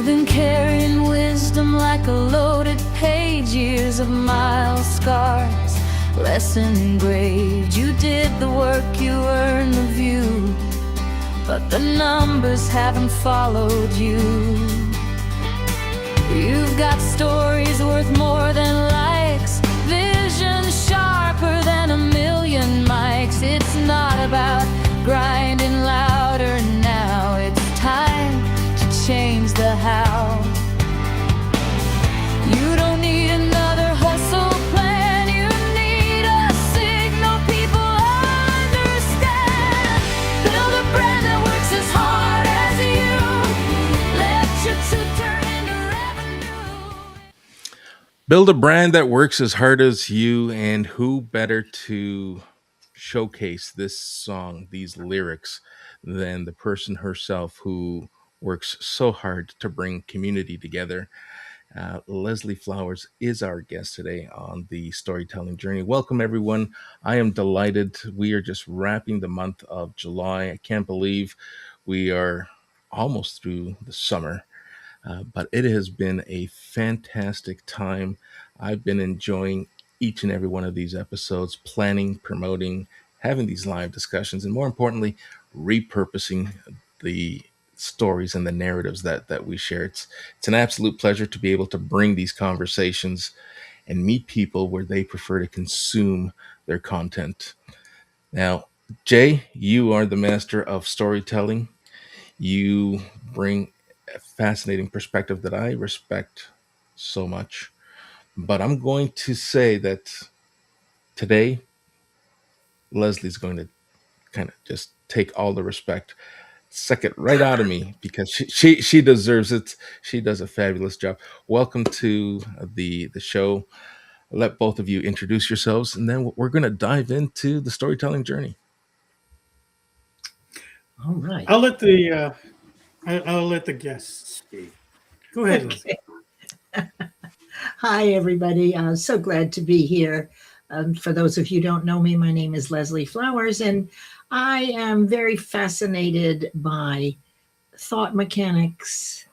You've been carrying wisdom like a loaded page, years of miles, scars, lesson engraved. You did the work, you earned the view, but the numbers haven't followed you. You've got stories worth more than likes, vision sharper than a million mics. It's not about grinding louder now, it's time to change the how. You don't need another hustle plan, you need a signal people understand. Build a brand that works as hard as you, let your truth turn into revenue. Build a brand that works as hard as you, and who better to showcase this song, these lyrics, than the person herself who works so hard to bring community together. Leslie Flowers is our guest today on the storytelling journey. Welcome, everyone. I am delighted. We are just wrapping the month of July. I can't believe we are almost through the summer. But it has been a fantastic time. I've been enjoying each and every one of these episodes, planning, promoting, having these live discussions, and more importantly, repurposing the stories and the narratives that we share. It's an absolute pleasure to be able to bring these conversations and meet people where they prefer to consume their content. Now, Jay, you are the master of storytelling. You bring a fascinating perspective that I respect so much. But I'm going to say that today, Leslie's going to kind of just take all the respect, suck it right out of me because she deserves it. She does a fabulous job. Welcome to the show. I'll let both of you introduce yourselves, and then we're going to dive into the storytelling journey. All right. I'll let the guests speak. Go ahead, Leslie. Hi, everybody. So glad to be here. For those of you who don't know me, my name is Leslie Flowers, and I am very fascinated by thought mechanics,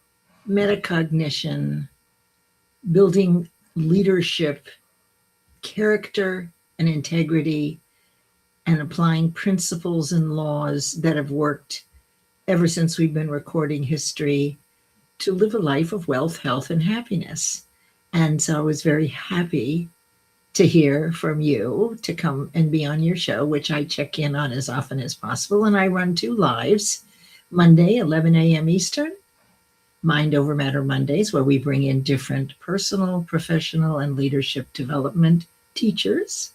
metacognition, building leadership, character, and integrity, and applying principles and laws that have worked ever since we've been recording history to live a life of wealth, health, and happiness. And so I was very happy to hear from you to come and be on your show, which I check in on as often as possible. And I run 2 lives, Monday, 11 a.m. Eastern, Mind Over Matter Mondays, where we bring in different personal, professional, and leadership development teachers.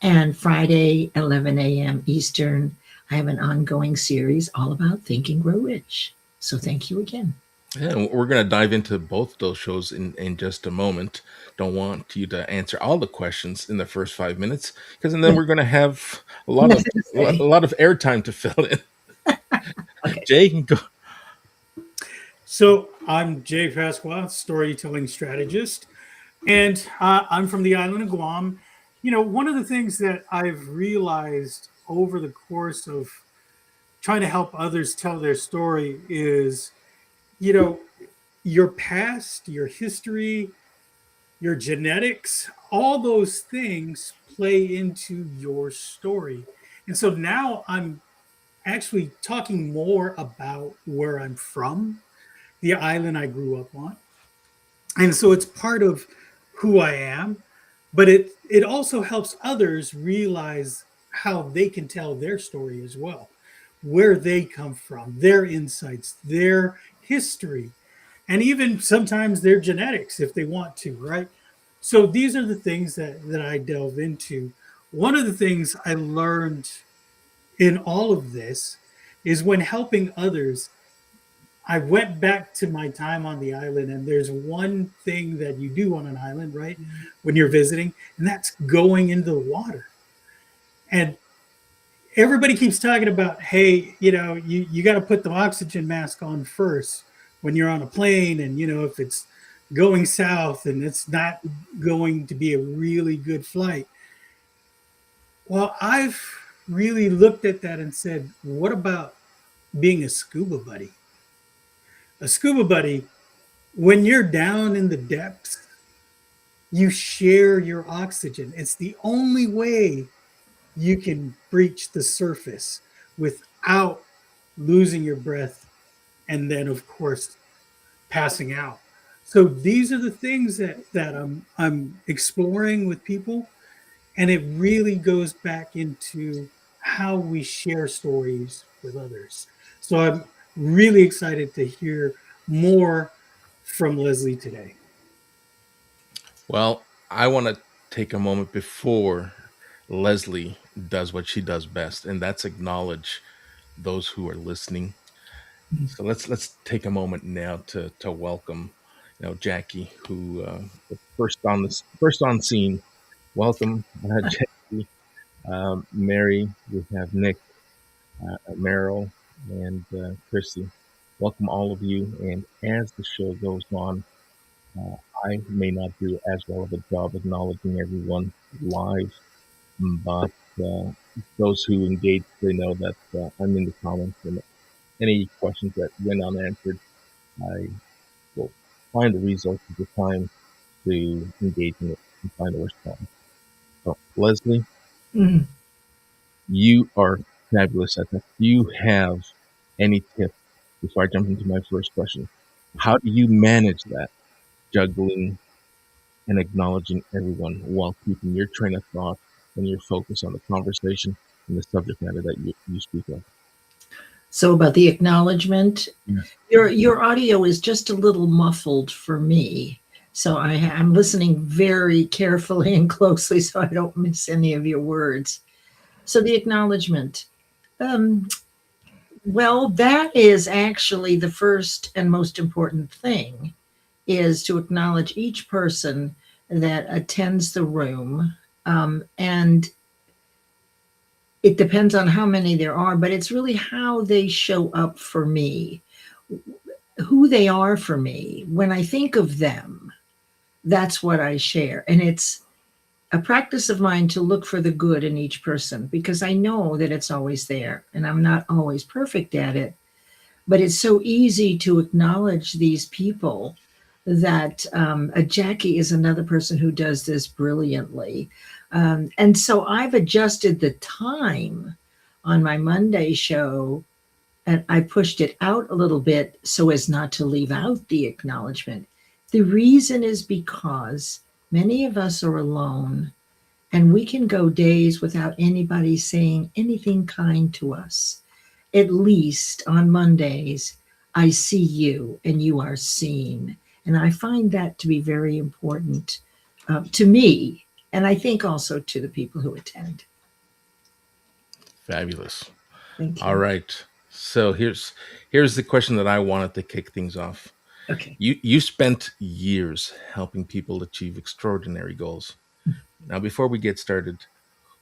And Friday, 11 a.m. Eastern, I have an ongoing series all about Think and Grow Rich. So thank you again. Yeah, we're going to dive into both those shows in just a moment. Don't want you to answer all the questions in the first 5 minutes, because then we're going to have a lot of airtime to fill in. Okay. Jay, go. So I'm Jay Fazwa, storytelling strategist, and I'm from the island of Guam. You know, one of the things that I've realized over the course of trying to help others tell their story is, you know, your past, your history, your genetics, all those things play into your story. And so now I'm actually talking more about where I'm from, the island I grew up on. And so it's part of who I am, but it also helps others realize how they can tell their story as well, where they come from, their insights, their history, and even sometimes their genetics if they want to, right? So these are the things that I delve into. One of the things I learned in all of this is when helping others, I went back to my time on the island, and there's one thing that you do on an island, right? When you're visiting, and that's going into the water. And everybody keeps talking about, hey, you know, you got to put the oxygen mask on first when you're on a plane. And, you know, if it's going south and it's not going to be a really good flight. Well, I've really looked at that and said, what about being a scuba buddy? a scuba buddy, when you're down in the depths, you share your oxygen. It's the only way you can breach the surface without losing your breath and then, of course, passing out. So these are the things that I'm exploring with people, and it really goes back into how we share stories with others. So I'm really excited to hear more from Leslie today. Well, I want to take a moment before Leslie does what she does best, and that's acknowledge those who are listening. So let's take a moment now to welcome, Jackie, who was first on scene. Welcome, Jackie, Mary. We have Nick, Meryl, and Chrissy. Welcome all of you. And as the show goes on, uh, I may not do as well of a job acknowledging everyone live, but those who engage, they know that I'm in the comments, and any questions that went unanswered, I will find the resources, the time to engage in it and find a response. So, Leslie, Mhm. you are fabulous at that. Do you have any tips before I jump into my first question? How do you manage that, juggling and acknowledging everyone while keeping your train of thought and your focus on the conversation and the subject matter that you speak of? So about the acknowledgement, Yeah. your audio is just a little muffled for me. So I'm listening very carefully and closely so I don't miss any of your words. So the acknowledgement. Um, well, that is actually the first and most important thing, is to acknowledge each person that attends the room. And it depends on how many there are, but it's really how they show up for me, who they are for me. When I think of them, that's what I share. And it's a practice of mine to look for the good in each person because I know that it's always there and I'm not always perfect at it. But it's so easy to acknowledge these people that Jackie is another person who does this brilliantly. And so I've adjusted the time on my Monday show and I pushed it out a little bit so as not to leave out the acknowledgement. The reason is because many of us are alone and we can go days without anybody saying anything kind to us. At least on Mondays, I see you and you are seen. And I find that to be very important to me, and I think also to the people who attend. Fabulous. Thank All you. right. So here's the question that I wanted to kick things off. Okay. You spent years helping people achieve extraordinary goals. Now, before we get started,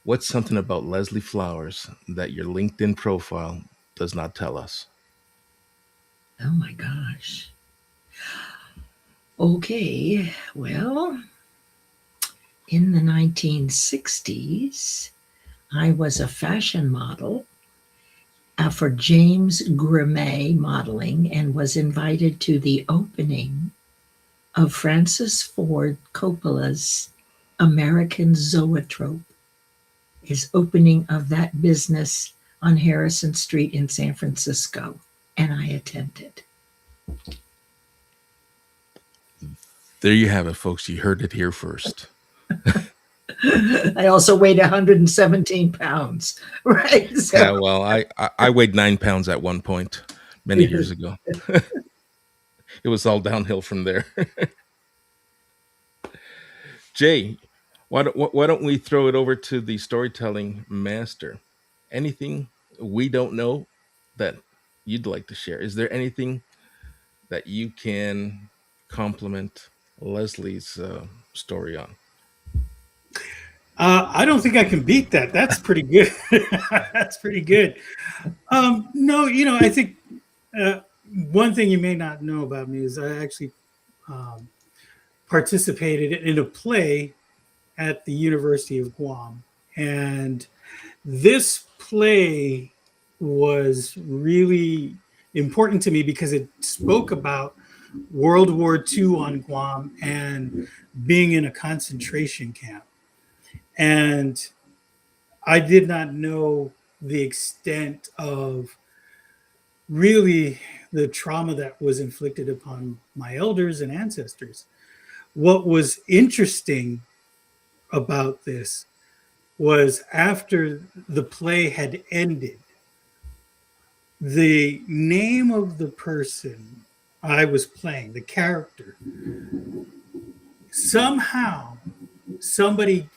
what's something about Leslie Flowers that your LinkedIn profile does not tell us? Oh my gosh. Okay. Well, in the 1960s, I was a fashion model for James Grimet Modeling and was invited to the opening of Francis Ford Coppola's American Zoetrope, his opening of that business on Harrison Street in San Francisco, and I attended. There you have it, folks. You heard it here first. I also weighed 117 pounds, right? Yeah, So, well, I weighed 9 pounds at one point many years ago. It was all downhill from there. Jay, why don't we throw it over to the storytelling master? Anything we don't know that you'd like to share? Is there anything that you can compliment Leslie's story on? I don't think I can beat that. That's pretty good. That's pretty good. No, I think uh, one thing you may not know about me is I actually um, participated in a play at the University of Guam. And this play was really important to me because it spoke about World War II on Guam and being in a concentration camp. And I did not know the extent of really the trauma that was inflicted upon my elders and ancestors. What was interesting about this was after the play had ended, the name of the person I was playing, the character, somehow somebody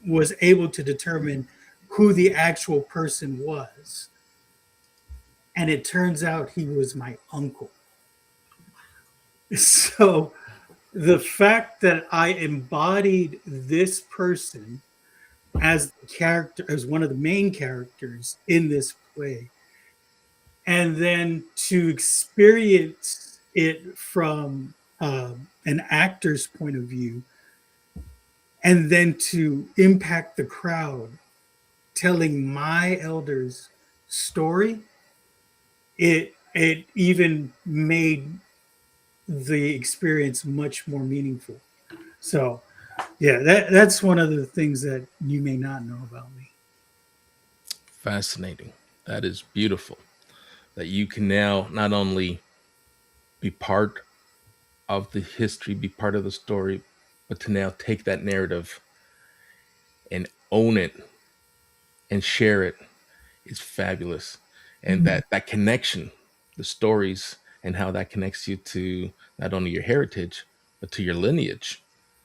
was able to determine who the actual person was. And it turns out he was my uncle. So the fact that I embodied this person as the character, as one of the main characters in this play, and then to experience it from an actor's point of view, and then to impact the crowd telling my elders' story, it even made the experience much more meaningful. So yeah, that's one of the things that you may not know about me. Fascinating. That is beautiful. That you can now not only be part of the history, be part of the story, but to now take that narrative and own it and share it is fabulous. And Mhm. that connection, the stories, and how that connects you to not only your heritage but to your lineage,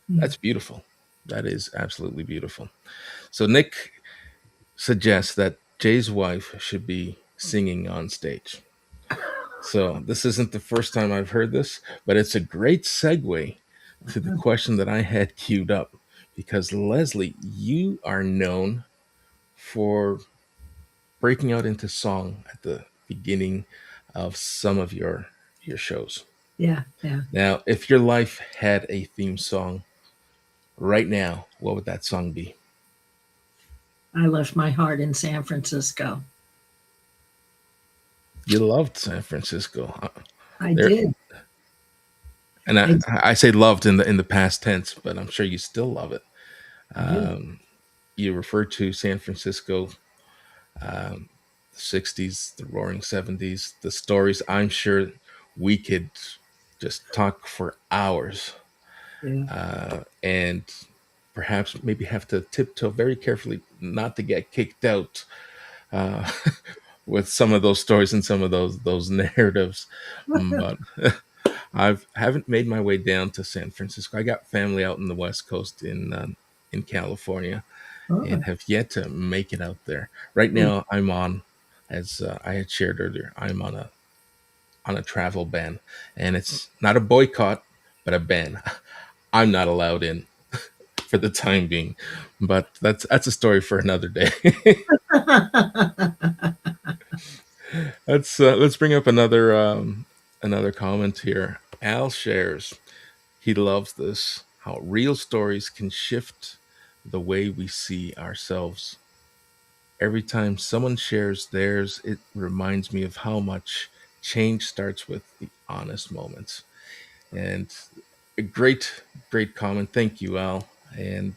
that's beautiful. That is absolutely beautiful. So Nick suggests that Jay's wife should be singing on stage. So this isn't the first time I've heard this, but it's a great segue to the question that I had queued up, because Leslie, you are known for breaking out into song at the beginning of some of your shows. Yeah, yeah. Now, if your life had a theme song right now, what would that song be? I left my heart in San Francisco. You loved San Francisco. I There, did. and I, I say loved in the past tense, but I'm sure you still love it. I do. You refer to San Francisco, um, the 60s, the roaring 70s, the stories. I'm sure we could just talk for hours, Yeah. and perhaps maybe have to tiptoe very carefully not to get kicked out uh, with some of those stories and some of those narratives. But I haven't made my way down to San Francisco. I got family out in the West Coast in California, and Oh, have yet to make it out there. Right yeah. now, I'm on, as I had shared earlier, I'm on a travel ban, and it's not a boycott, but a ban. I'm not allowed in for the time being, but that's a story for another day. Let's bring up another comment here. Al shares he loves this, how real stories can shift the way we see ourselves. Every time someone shares theirs, it reminds me of how much change starts with the honest moments. And a great comment. Thank you, Al. And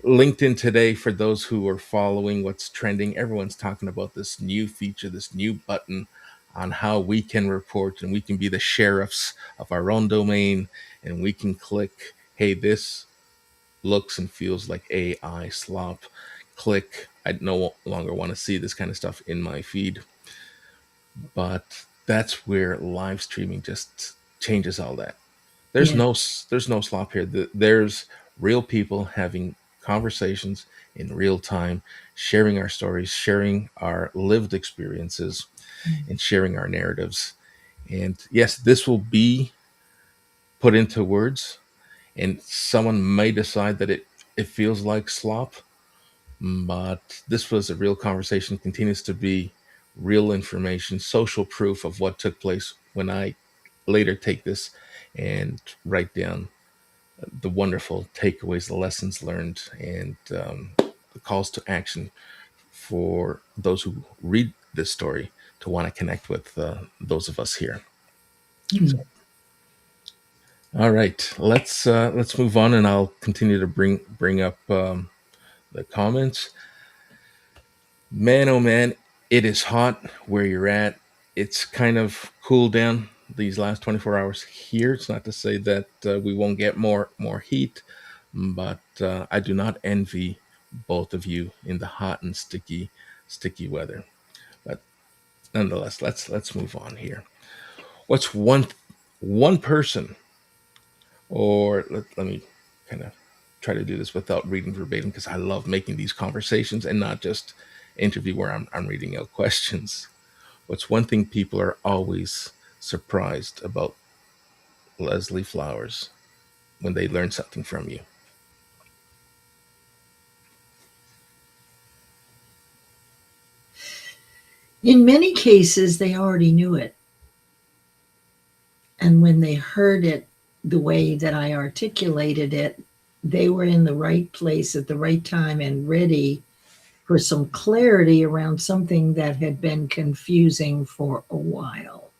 LinkedIn today, for those who are following what's trending, everyone's talking about this new feature, this new button on how we can report and we can be the sheriffs of our own domain, and we can click, hey, this looks and feels like AI slop. Click, I no longer want to see this kind of stuff in my feed. But that's where live streaming just changes all that. There's Yeah. no there's no slop here. There's real people having conversations in real time, sharing our stories, sharing our lived experiences, and sharing our narratives. And yes, this will be put into words, and someone may decide that it feels like slop, but this was a real conversation, continues to be real information, social proof of what took place when I later take this and write down the wonderful takeaways, the lessons learned, and the calls to action for those who read this story want to connect with those of us here. Hmm. All right, let's move on, and I'll continue to bring up the comments. Man, oh man, it is hot where you're at. It's kind of cooled down these last 24 hours here. It's not to say that we won't get more heat, but I do not envy both of you in the hot and sticky weather. But nonetheless, let's move on here. What's one person, or let me kind of try to do this without reading verbatim, because I love making these conversations and not just interview where I'm reading out questions. What's one thing people are always surprised about Leslie Flowers when they learn something from you? In many cases, they already knew it. And when they heard it the way that I articulated it, they were in the right place at the right time and ready for some clarity around something that had been confusing for a while.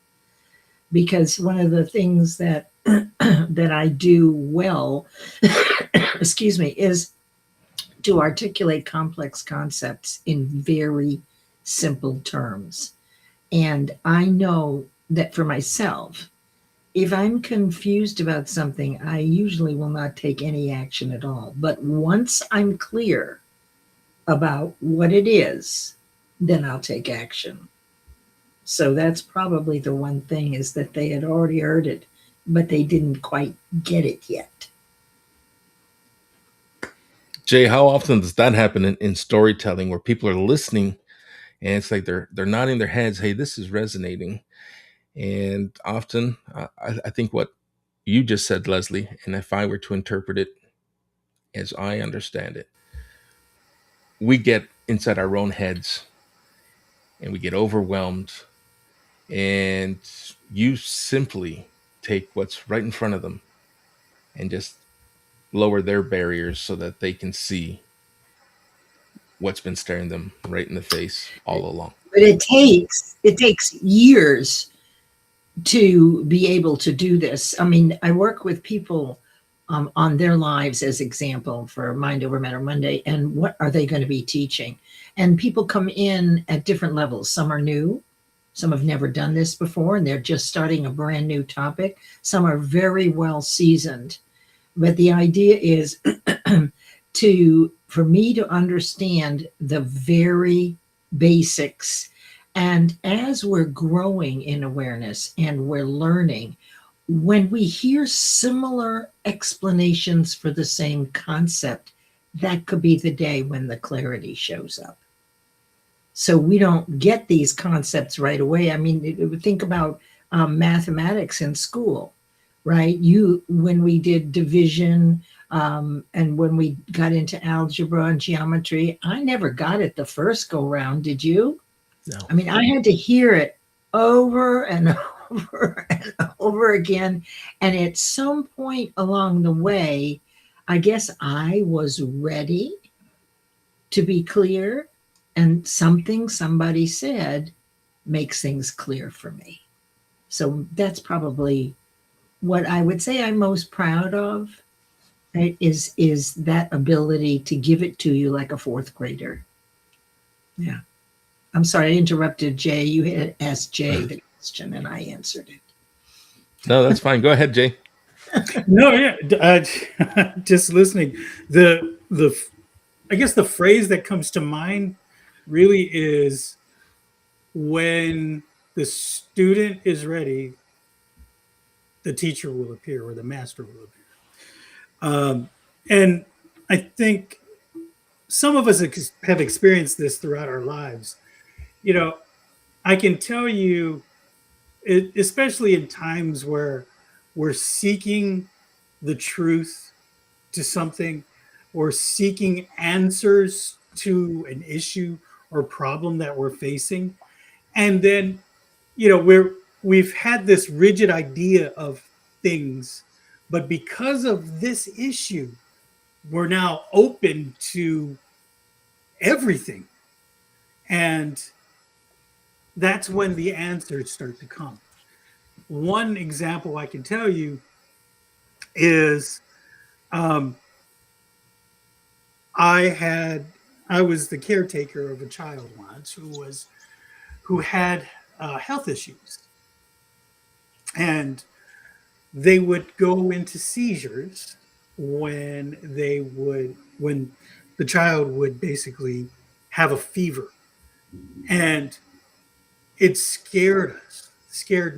Because one of the things that that I do well, excuse me, is to articulate complex concepts in very simple terms. And I know that for myself, if I'm confused about something, I usually will not take any action at all. But once I'm clear about what it is, then I'll take action. So that's probably the one thing, is that they had already heard it, but they didn't quite get it yet. Jay, how often does that happen in storytelling, where people are listening and it's like they're nodding their heads, hey, this is resonating. And often I think what you just said, Leslie, and if I were to interpret it as I understand it, we get inside our own heads and we get overwhelmed, and you simply take what's right in front of them and just lower their barriers so that they can see what's been staring them right in the face all along. But it takes years to be able to do this. I mean, I work with people on their lives as example for Mind Over Matter Monday, and what are they going to be teaching? And people come in at different levels. Some are new, some have never done this before, and they're just starting a brand new topic. Some are very well seasoned. But the idea is for me to understand the very basics. And as we're growing in awareness and we're learning, when we hear similar explanations for the same concept, that could be the day when the clarity shows up. So we don't get these concepts right away. I mean, think about mathematics in school, right? When we did division, and when we got into algebra and geometry, I never got it the first go round. Did you? No. I mean, I had to hear it over and over and over again. And at some point along the way, I guess I was ready to be clear. And something somebody said makes things clear for me. So that's probably what I would say I'm most proud of, right? Is that ability to give it to you like a fourth grader. Yeah. I'm sorry, I interrupted Jay. You had asked Jay the question and I answered it. No, that's fine. Go ahead, Jay. No, yeah, just listening. The I guess the phrase that comes to mind really is, when the student is ready, the teacher will appear, or the master will appear. And I think some of us have experienced this throughout our lives. You know, I can tell you, especially in times where we're seeking the truth to something, or seeking answers to an issue or problem that we're facing, and then we've had this rigid idea of things, but because of this issue, we're now open to everything. And that's when the answers start to come. One example I can tell you is um, I was the caretaker of a child once who had health issues, and they would go into seizures when the child would basically have a fever, and it scared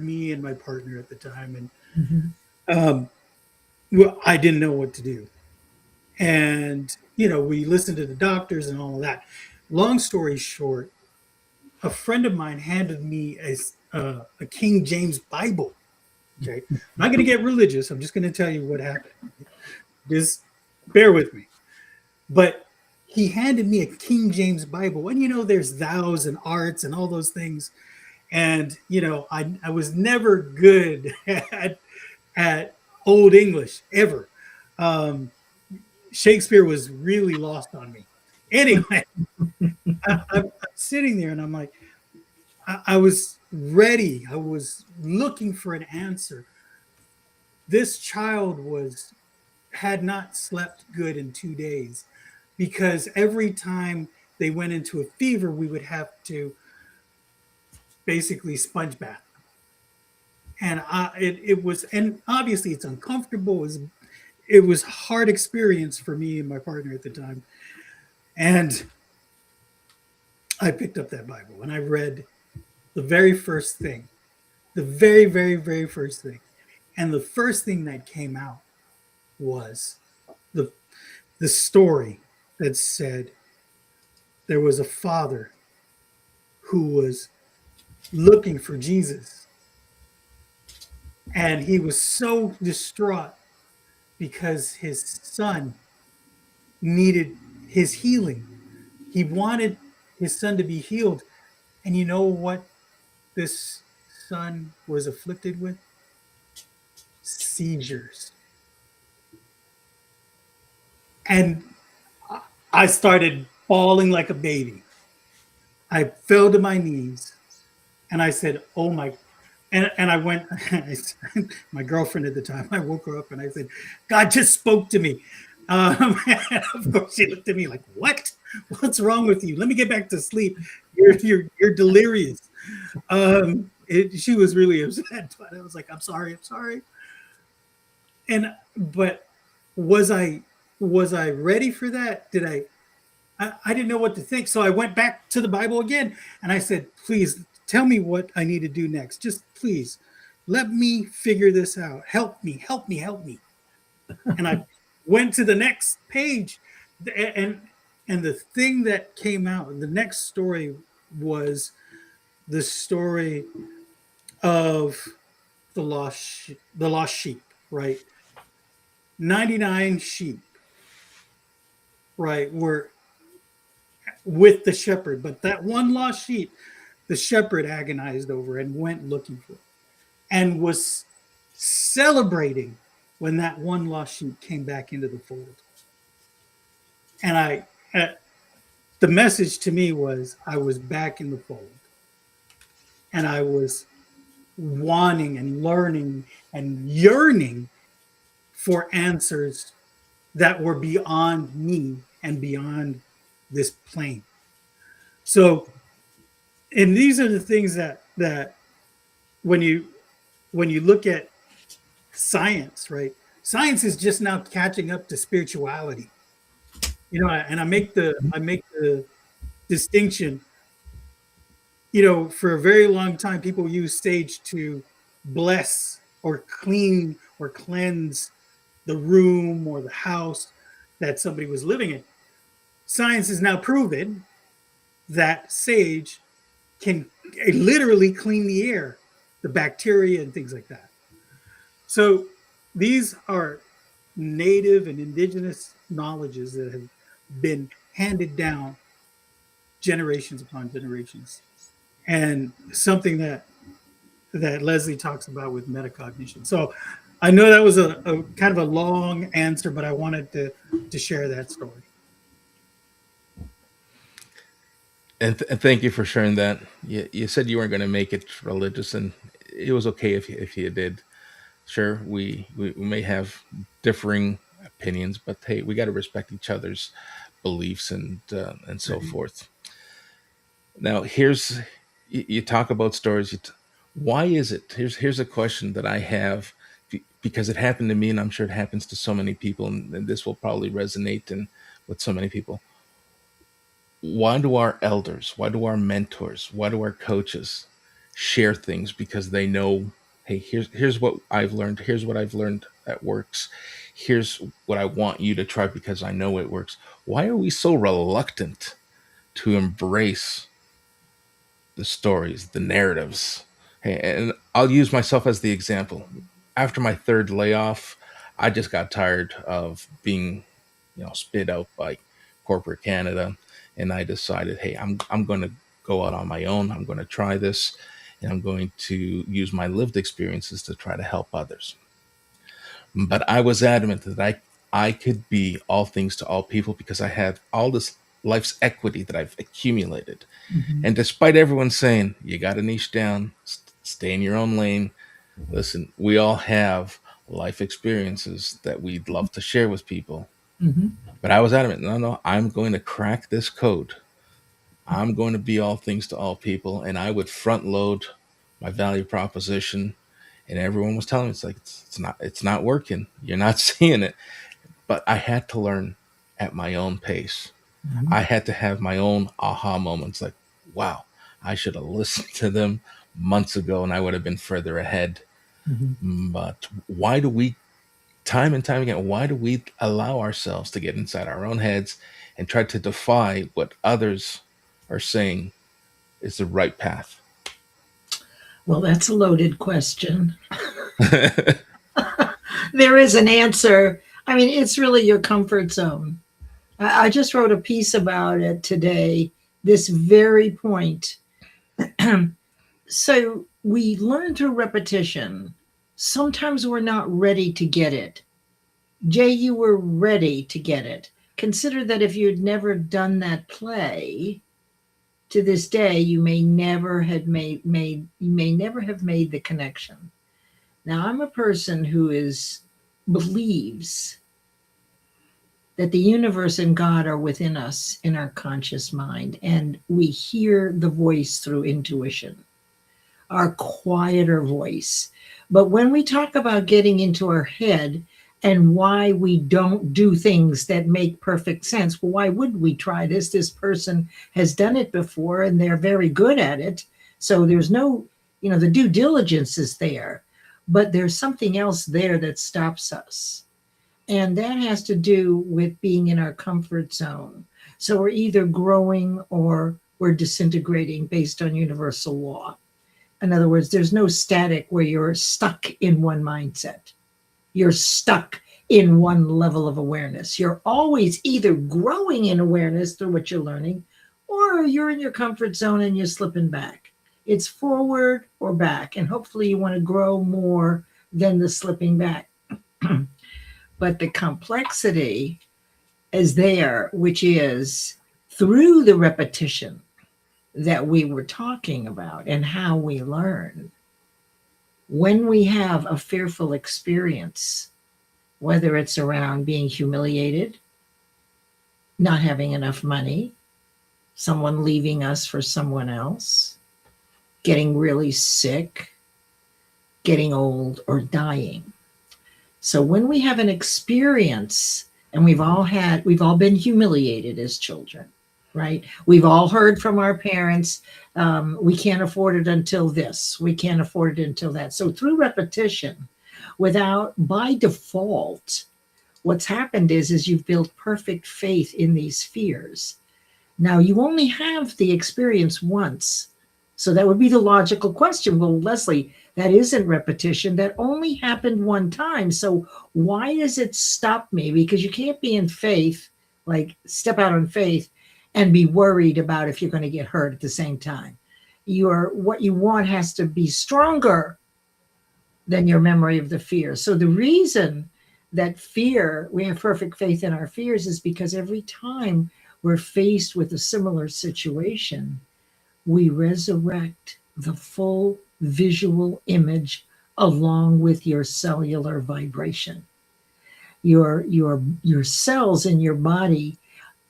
me and my partner at the time, Mhm. and well, I didn't know what to do. And we listened to the doctors and all of that. Long story short, a friend of mine handed me a King James Bible. Okay, I'm not going to get religious. I'm just going to tell you what happened. Just bear with me. But he handed me a King James Bible, and there's thous and arts and all those things. And I was never good at Old English ever. Um, Shakespeare was really lost on me. Anyway, I'm sitting there and I'm like, I was ready. I was looking for an answer. This child had not slept good in 2 days because every time they went into a fever, we would have to basically sponge bath. And it was, and obviously it's uncomfortable. It was a hard experience for me and my partner at the time. And I picked up that Bible and I read the very first thing, the very, very, very first thing. And the first thing that came out was the the story that said there was a father who was looking for Jesus. And he was so distraught because his son needed his healing. He wanted his son to be healed. And you know what this son was afflicted with? Seizures. And I started bawling like a baby. I fell to my knees and I said, "Oh my," and I went, my girlfriend at the time, I woke her up and I said, "God just spoke to me." And of course, she looked at me like, "What? What's wrong with you? Let me get back to sleep. You're delirious." She was really upset, but I was like, "I'm sorry, I'm sorry." But was I ready for that? I didn't know what to think. So I went back to the Bible again and I said, "Please tell me what I need to do next. Just please let me figure this out. Help me, help me, help me." And I went to the next page, and the thing that came out, the next story was the story of the lost sheep, right? 99 sheep, right, were with the shepherd, but that one lost sheep, the shepherd agonized over and went looking for it and was celebrating when that one lost sheep came back into the fold. And the message to me was I was back in the fold and I was wanting and learning and yearning for answers that were beyond me and beyond this plane. So, and these are the things that when you look at science, right? Science is just now catching up to spirituality. And I make the distinction. For a very long time, people use sage to bless or clean or cleanse the room or the house that somebody was living in. Science has now proven that sage can literally clean the air, the bacteria and things like that. So these are native and indigenous knowledges that have been handed down generations upon generations, and something that Leslie talks about with metacognition. So I know that was a kind of a long answer, but I wanted to share that story. And thank you for sharing that. You said you weren't going to make it religious, and it was okay if you did. Sure, we may have differing opinions, but hey, we got to respect each other's beliefs and so Right. forth. Now, you talk about stories. Why is it? Here's a question that I have because it happened to me, and I'm sure it happens to so many people, and this will probably resonate with so many people. Why do our elders, why do our mentors, why do our coaches share things? Because they know, hey, here's what I've learned, here's what I've learned that works, here's what I want you to try because I know it works. Why are we so reluctant to embrace the stories, the narratives? Hey, and I'll use myself as the example. After my third layoff, I just got tired of being, spit out by corporate Canada, and I decided, hey, I'm going to go out on my own. I'm going to try this, and I'm going to use my lived experiences to try to help others. But I was adamant that I could be all things to all people because I had all this life's equity that I've accumulated. Mhm. And despite everyone saying, you got to niche down, stay in your own lane, listen, we all have life experiences that we'd love to share with people. Mhm. But I was adamant, no, I'm going to crack this code. I'm going to be all things to all people. And I would front load my value proposition. And everyone was telling me, it's not working. You're not seeing it. But I had to learn at my own pace. Mhm. I had to have my own aha moments like, wow, I should have listened to them months ago and I would have been further ahead. Mhm. But why do we, time and time again, why do we allow ourselves to get inside our own heads and try to defy what others are saying is the right path? Well, that's a loaded question. There is an answer. I mean, it's really your comfort zone. I just wrote a piece about it today, this very point. So we learn through repetition. Sometimes we're not ready to get it. Jay, you were ready to get it. Consider that if you'd never done that play, to this day, you may never have made the connection. Now, I'm a person who believes that the universe and God are within us in our conscious mind, and we hear the voice through intuition, our quieter voice. But when we talk about getting into our head and why we don't do things that make perfect sense, well, why would we try this? This person has done it before and they're very good at it. So there's no, the due diligence is there, but there's something else there that stops us. And that has to do with being in our comfort zone. So we're either growing or we're disintegrating based on universal law. In other words, there's no static where you're stuck in one mindset. You're stuck in one level of awareness. You're always either growing in awareness through what you're learning, or you're in your comfort zone and you're slipping back. It's forward or back. And hopefully you want to grow more than the slipping back. But the complexity is there, which is through the repetition that we were talking about and how we learn. When we have a fearful experience, whether it's around being humiliated, not having enough money, someone leaving us for someone else, getting really sick, getting old, or dying. So when we have an experience, and we've all been humiliated as children, right? We've all heard from our parents, we can't afford it until this, we can't afford it until that. So through repetition, by default, what's happened is you've built perfect faith in these fears. Now you only have the experience once. So that would be the logical question. Well, Leslie, that isn't repetition. That only happened one time. So why does it stop me? Because you can't be in faith, like step out on faith and be worried about if you're going to get hurt at the same time. What you want has to be stronger than your memory of the fear. So the reason that we have perfect faith in our fears is because every time we're faced with a similar situation, we resurrect the full visual image along with your cellular vibration. Your cells in your body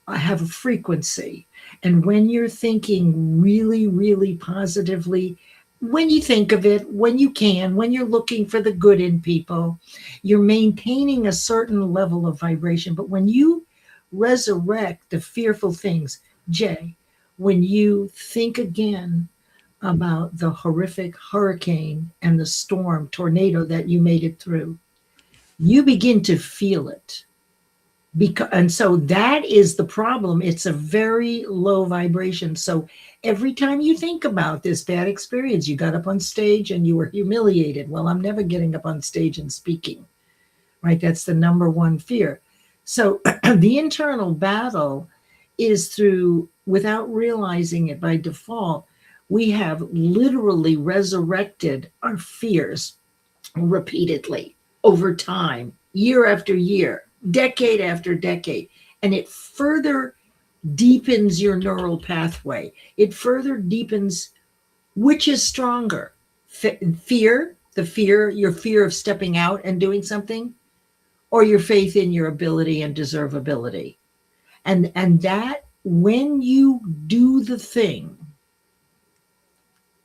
have a frequency. And when you're thinking really, really positively, when you think of it, when you can, when you're looking for the good in people, you're maintaining a certain level of vibration. But when you resurrect the fearful things, Jay, when you think again about the horrific hurricane and the storm, tornado that you made it through, you begin to feel it. And so that is the problem. It's a very low vibration. So every time you think about this bad experience, you got up on stage and you were humiliated. Well, I'm never getting up on stage and speaking, right? That's the number one fear. So the internal battle is through, without realizing it by default, we have literally resurrected our fears repeatedly over time, year after year, decade after decade. And it further deepens your neural pathway. It further deepens which is stronger, fear, your fear of stepping out and doing something, or your faith in your ability and deservability. And that when you do the thing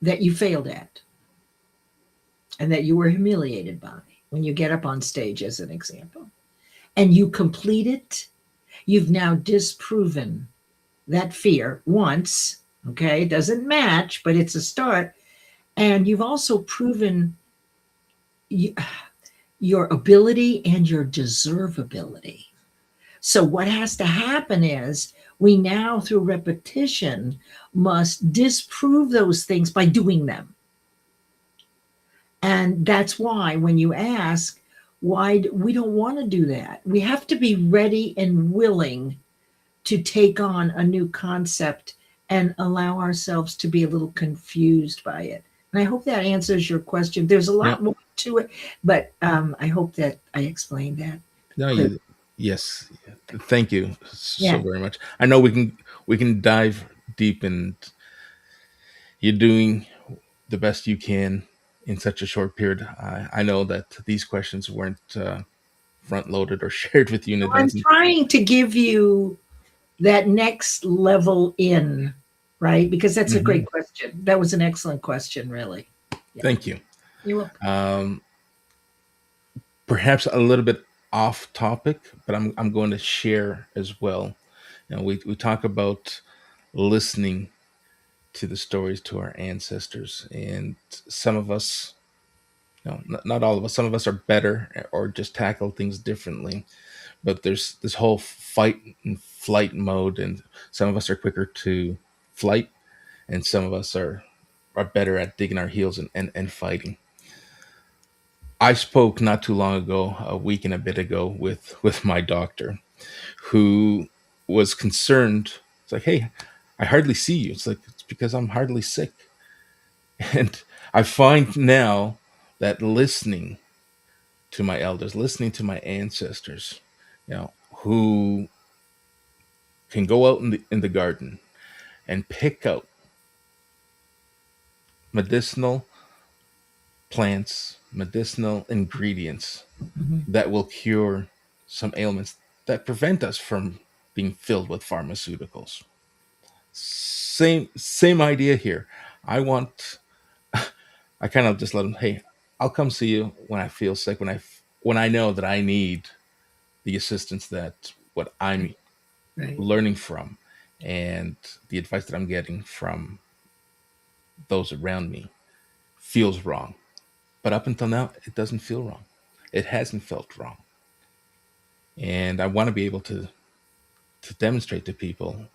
that you failed at and that you were humiliated by, when you get up on stage, as an example, and you complete it, you've now disproven that fear once. Okay, it doesn't match, but it's a start. And you've also proven your ability and your deservability. So what has to happen is we now, through repetition, must disprove those things by doing them. And that's why when you ask, why we don't want to do that, we have to be ready and willing to take on a new concept and allow ourselves to be a little confused by it. And I hope that answers your question. There's a lot more to it, but I hope that I explained that. No, yes. Thank you so very much. I know we can dive deep, and you're doing the best you can in such a short period. I know that these questions weren't front loaded or shared with you in advance. I'm trying to give you that next level in, right? Because that's a great question. That was an excellent question, really. Yeah. Thank you. You're welcome. Perhaps a little bit off topic, but I'm going to share as well. You know, we talk about listening to the stories to our ancestors, and some of us, no, not all of us, some of us are better or just tackle things differently. But there's this whole fight and flight mode, and some of us are quicker to flight, and some of us are better at digging our heels and fighting. I spoke not too long ago, a week and a bit ago, with my doctor, who was concerned. It's like, hey, I hardly see you. It's like, it's because I'm hardly sick. And I find now that listening to my elders, listening to my ancestors, you know, who can go out in the garden and pick out medicinal plants, medicinal ingredients that will cure some ailments that prevent us from being filled with pharmaceuticals. Same idea here. I kind of just let them, hey, I'll come see you when I feel sick, when I know that I need the assistance that what I'm learning from and the advice that I'm getting from those around me feels wrong. But up until now, it doesn't feel wrong. It hasn't felt wrong. And I want to be able to demonstrate to people,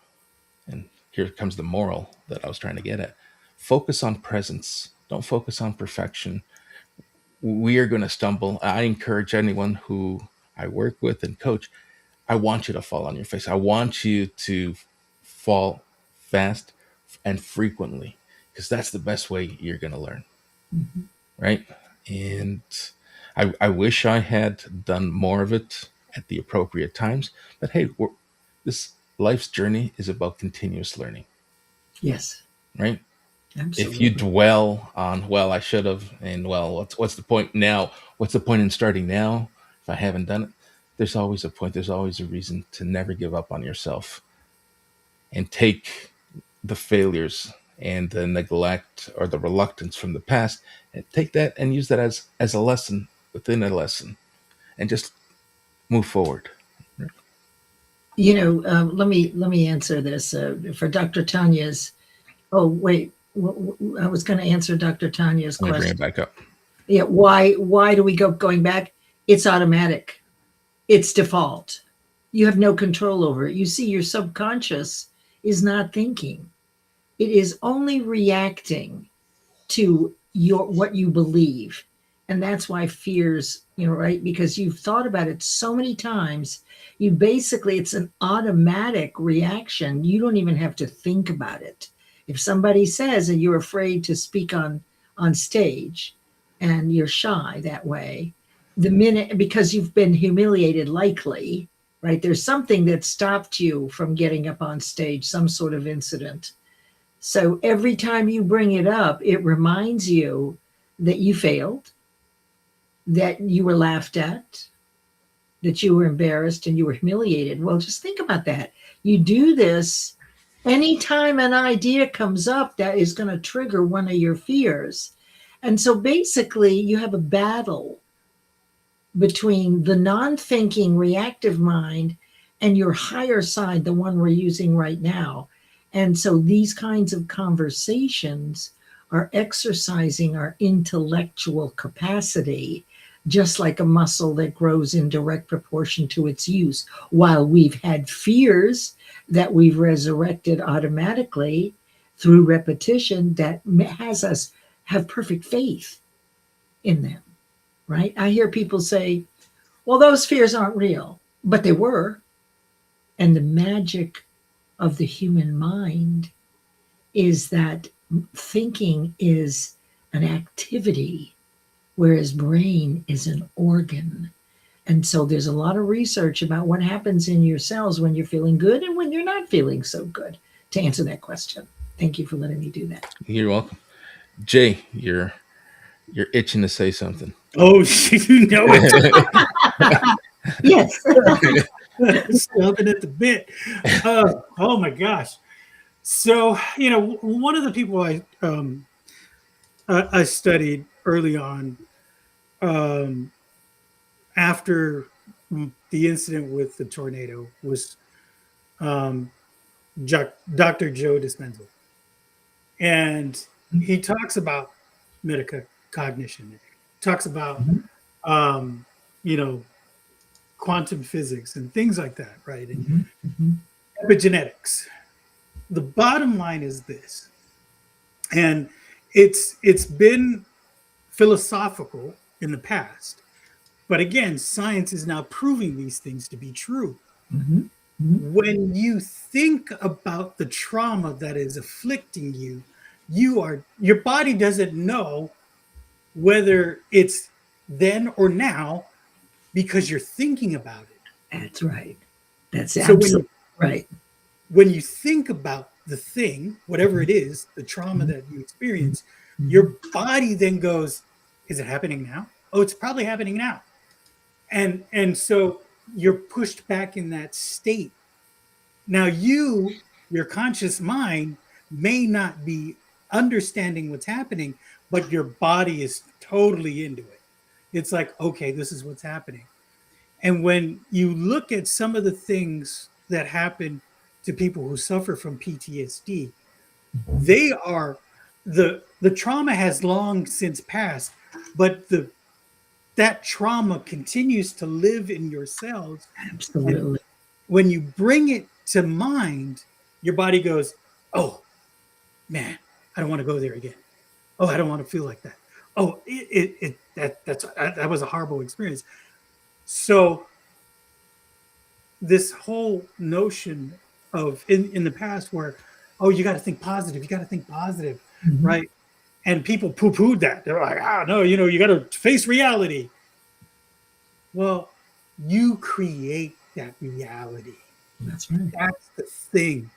and here comes the moral that I was trying to get at. Focus on presence. Don't focus on perfection. We are going to stumble. I encourage anyone who I work with and coach, I want you to fall on your face. I want you to fall fast and frequently, because that's the best way you're going to learn. Right? And I wish I had done more of it at the appropriate times. But hey, life's journey is about continuous learning, Yes, right? If you absolutely. dwell on, well, I should have, and well, what's the point now? What's the point in starting now if I haven't done it? There's always a point. There's always a reason to never give up on yourself, and take the failures and the neglect or the reluctance from the past, and take that and use that as a lesson within a lesson, and just move forward. Let me answer this for Dr. Tanya's. Oh, wait, I was going to answer Dr. Tanya's Let me bring it question. back up. Yeah, why do we go going back? It's automatic. It's default. You have no control over it. You see, your subconscious is not thinking. It is only reacting to your what you believe. And that's why fears, right? Because you've thought about it so many times, you basically, it's an automatic reaction. You don't even have to think about it. If somebody says that you're afraid to speak on stage and you're shy that way, the minute, because you've been humiliated, likely, right? There's something that stopped you from getting up on stage, some sort of incident. So every time you bring it up, it reminds you that you failed, that you were laughed at, that you were embarrassed and you were humiliated. Well, just think about that. You do this anytime an idea comes up that is going to trigger one of your fears. And so basically, you have a battle between the non-thinking reactive mind and your higher side, the one we're using right now. And so these kinds of conversations are exercising our intellectual capacity, just like a muscle that grows in direct proportion to its use. While we've had fears that we've resurrected automatically through repetition, that has us have perfect faith in them, right? I hear people say, well, those fears aren't real, but they were. And the magic of the human mind is that thinking is an activity, whereas brain is an organ. And so there's a lot of research about what happens in your cells when you're feeling good and when you're not feeling so good, to answer that question. Thank you for letting me do that. You're welcome. Jay, you're itching to say something. Oh, you know it. Yes. Stomping at the bit. Oh my gosh. So, one of the people I studied early on, after the incident with the tornado, was Dr. Joe Dispenza. And he talks about metacognition, talks about, you know, quantum physics and things like that, right? And epigenetics. The bottom line is this, and it's been philosophical in the past, but again, science is now proving these things to be true. When you think about the trauma that is afflicting you, your body doesn't know whether it's then or now because you're thinking about it. That's right. That's So absolutely right. when you think about the thing, whatever it is, the trauma that you experience, your body then goes, is it happening now? Oh, it's probably happening now. And so you're pushed back in that state. Now your conscious mind may not be understanding what's happening, but your body is totally into it. It's like, okay, this is what's happening. And when you look at some of the things that happen to people who suffer from PTSD, they are the trauma has long since passed, but that trauma continues to live in your cells. Absolutely. And when you bring it to mind, your body goes, oh man, I don't want to go there again. Oh, I don't want to feel like that. Oh, that was a horrible experience. So this whole notion of in the past where, oh, you got to think positive, right? And people poo-pooed that. They're like, no, you got to face reality. Well, you create that reality. That's right. That's the thing.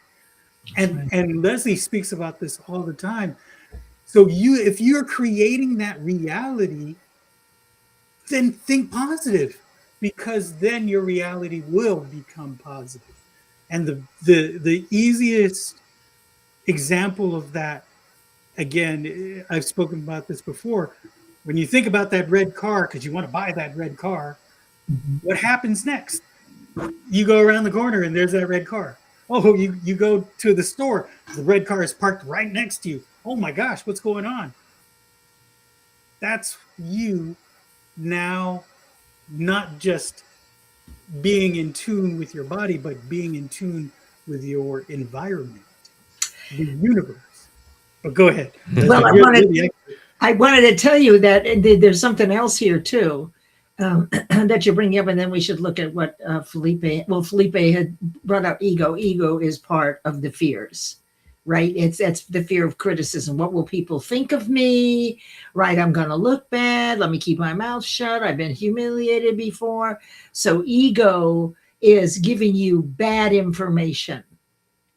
And Leslie speaks about this all the time. So if you're creating that reality, then think positive, because then your reality will become positive. And the easiest example of that, again, I've spoken about this before. When you think about that red car, because you want to buy that red car, Mhm. what happens next? You go around the corner and there's that red car. Oh, you go to the store, the red car is parked right next to you. Oh my gosh, what's going on? That's you now, not just being in tune with your body, but being in tune with your environment, the universe. But go ahead, Well, Leslie. You're the expert. I wanted to tell you that there's something else here too, that you're bringing up, and then we should look at what Felipe. Well, Felipe had brought up ego. Ego is part of the fears, right? That's the fear of criticism. What will people think of me? Right? I'm going to look bad. Let me keep my mouth shut. I've been humiliated before. So ego is giving you bad information.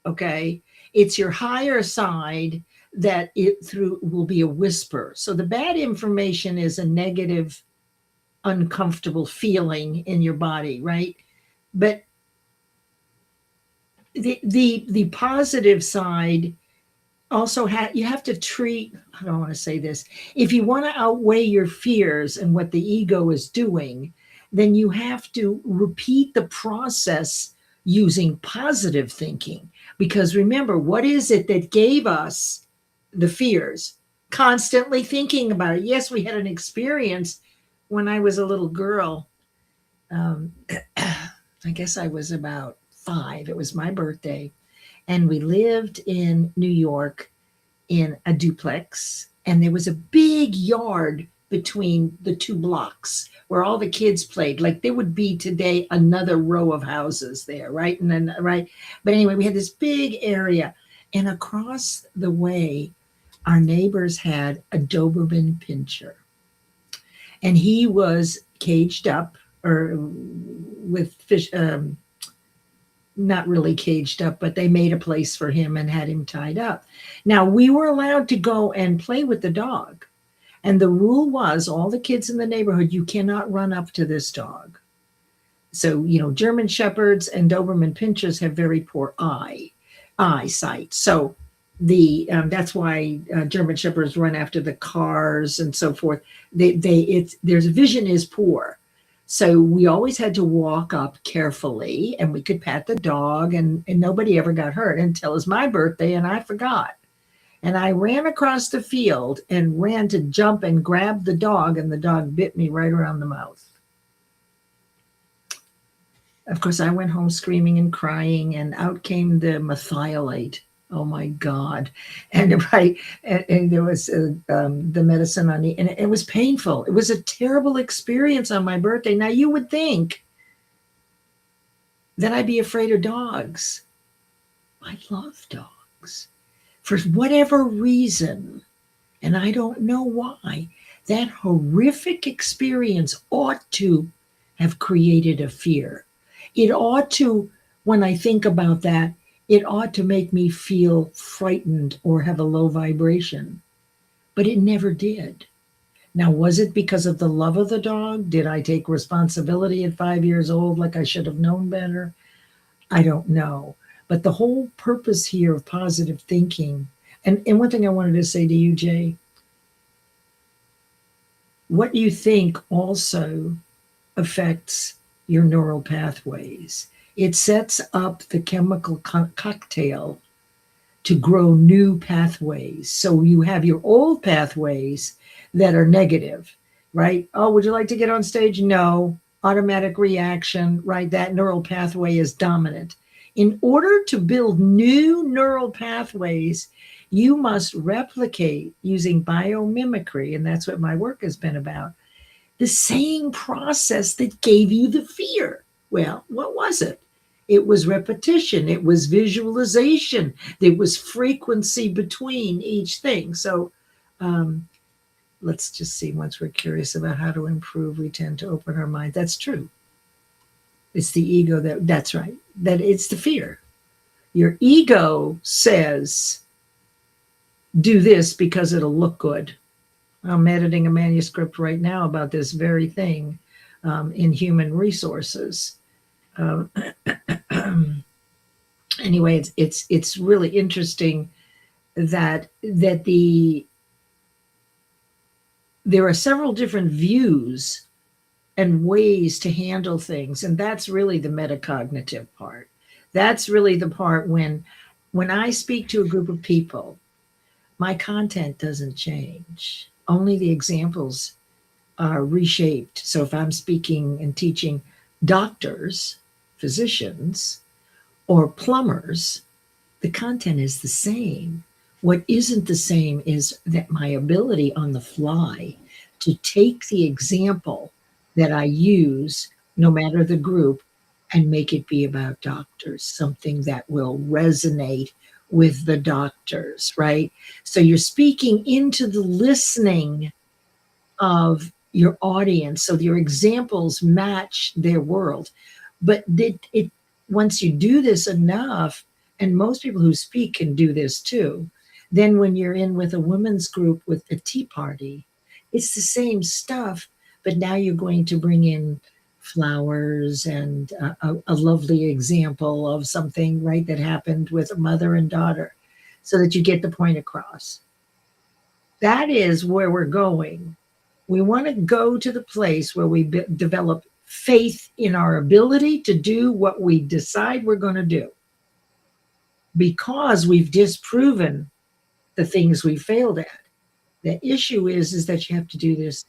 Okay, it's your higher side that it through will be a whisper. So the bad information is a negative, uncomfortable feeling in your body, right? But the positive side also you have to treat, I don't want to say this, if you want to outweigh your fears and what the ego is doing, then you have to repeat the process using positive thinking. Because remember, what is it that gave us the fears? Constantly thinking about it. Yes, we had an experience when I was a little girl. um, I guess I was about 5. It was my birthday, and we lived in New York in a duplex, and there was a big yard between the 2 blocks where all the kids played. Like there would be today another row of houses there, right? And then right, but anyway, we had this big area, and across the way, our neighbors had a Doberman Pinscher, and he was caged up or with fish. Not really caged up, but they made a place for him and had him tied up. Now, we were allowed to go and play with the dog. And the rule was all the kids in the neighborhood, you cannot run up to this dog. So, German Shepherds and Doberman Pinschers have very poor eyesight. So that's why German Shepherds run after the cars and so forth. Their vision is poor. So we always had to walk up carefully, and we could pat the dog, and nobody ever got hurt until it was my birthday, and I forgot. And I ran across the field and ran to jump and grab the dog, and the dog bit me right around the mouth. Of course, I went home screaming and crying, and out came the methylate. Oh my God. And there was the medicine and it was painful. It was a terrible experience on my birthday. Now you would think that I'd be afraid of dogs. I love dogs for whatever reason. And I don't know why. That horrific experience ought to have created a fear. It ought to, when I think about that, it ought to make me feel frightened or have a low vibration, but it never did. Now, was it because of the love of the dog? Did I take responsibility at 5 years old like I should have known better? I don't know. But the whole purpose here of positive thinking, and one thing I wanted to say to you, Jay, what you think also affects your neural pathways. It sets up the chemical cocktail to grow new pathways. So you have your old pathways that are negative, right? Oh, would you like to get on stage? No. Automatic reaction, right? That neural pathway is dominant. In order to build new neural pathways, you must replicate using biomimicry, and that's what my work has been about, the same process that gave you the fear. Well, what was it? It was repetition. It was visualization. There was frequency between each thing. So let's just see, once we're curious about how to improve, we tend to open our mind. That's true. It's the ego that's right. that it's the fear. Your ego says, do this because it'll look good. I'm editing a manuscript right now about this very thing in human resources. Um, anyway, it's really interesting that there are several different views and ways to handle things, and that's really the metacognitive part. That's really the part when I speak to a group of people, my content doesn't change. Only the examples are reshaped. So if I'm speaking and teaching doctors, physicians, or plumbers, the content is the same. What isn't the same is that my ability on the fly to take the example that I use, no matter the group, and make it be about doctors, something that will resonate with the doctors, right? So you're speaking into the listening of your audience, so your examples match their world. But it once you do this enough, and most people who speak can do this too, then when you're in with a women's group with a tea party, it's the same stuff, but now you're going to bring in flowers and a lovely example of something, right, that happened with a mother and daughter, so that you get the point across. That is where we're going. We want to go to the place where we develop faith in our ability to do what we decide we're going to do, because we've disproven the things we failed at. The issue is that you have to do this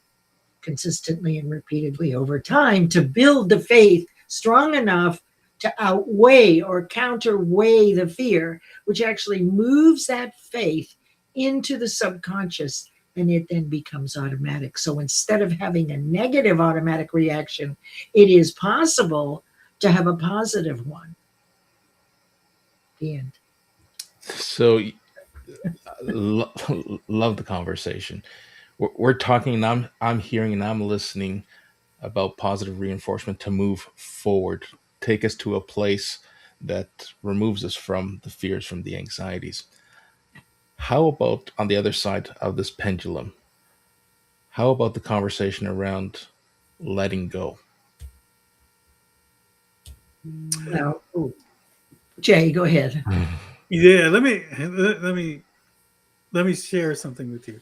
consistently and repeatedly over time to build the faith strong enough to outweigh or counterweigh the fear, which actually moves that faith into the subconscious, and it then becomes automatic. So instead of having a negative automatic reaction, it is possible to have a positive one. The end. So love the conversation. We're talking, and I'm hearing and I'm listening about positive reinforcement to move forward, take us to a place that removes us from the fears, from the anxieties. How about on the other side of this pendulum? How about the conversation around letting go? Now, Jay, go ahead. Yeah, let me share something with you.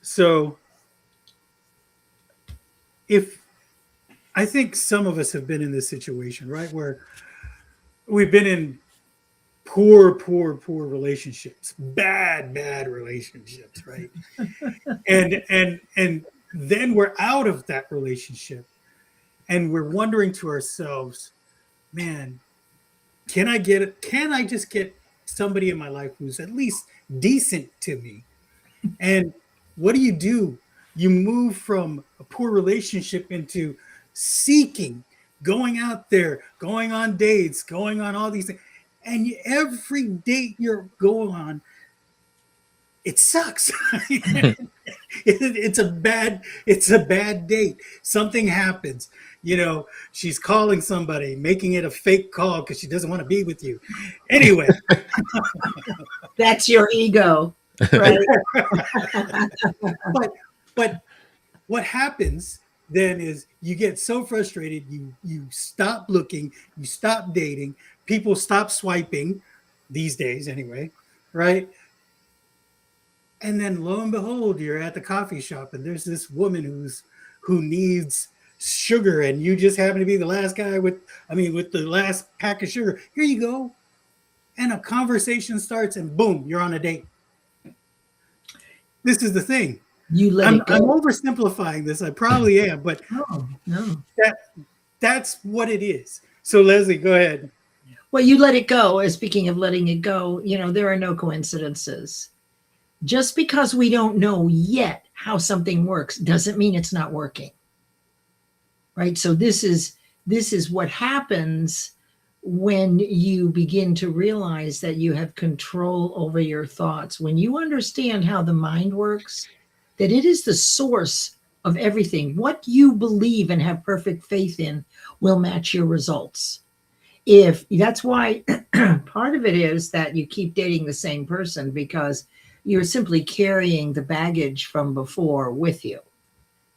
So, if I think some of us have been in this situation, right, where we've been in poor relationships, bad relationships, right, and then we're out of that relationship, and we're wondering to ourselves, man, can I just get somebody in my life who's at least decent to me? And what do? You move from a poor relationship into seeking, going out there, going on dates, going on all these things. And every date you're going on, it sucks. It's a bad date. Something happens. She's calling somebody, making it a fake call because she doesn't want to be with you. Anyway. That's your ego, right? but what happens then is you get so frustrated, you stop looking, you stop dating, people stop swiping these days anyway, right? And then lo and behold, you're at the coffee shop and there's this woman who needs sugar, and you just happen to be the last guy with the last pack of sugar. Here you go. And a conversation starts and boom, you're on a date. This is the thing. I'm oversimplifying this. I probably am, but no. That's what it is. So Leslie, go ahead. Well, you let it go. Speaking of letting it go, there are no coincidences. Just because we don't know yet how something works doesn't mean it's not working. Right? So this is what happens when you begin to realize that you have control over your thoughts. When you understand how the mind works, that it is the source of everything. What you believe and have perfect faith in will match your results. if that's why part of it is that you keep dating the same person because you're simply carrying the baggage from before with you,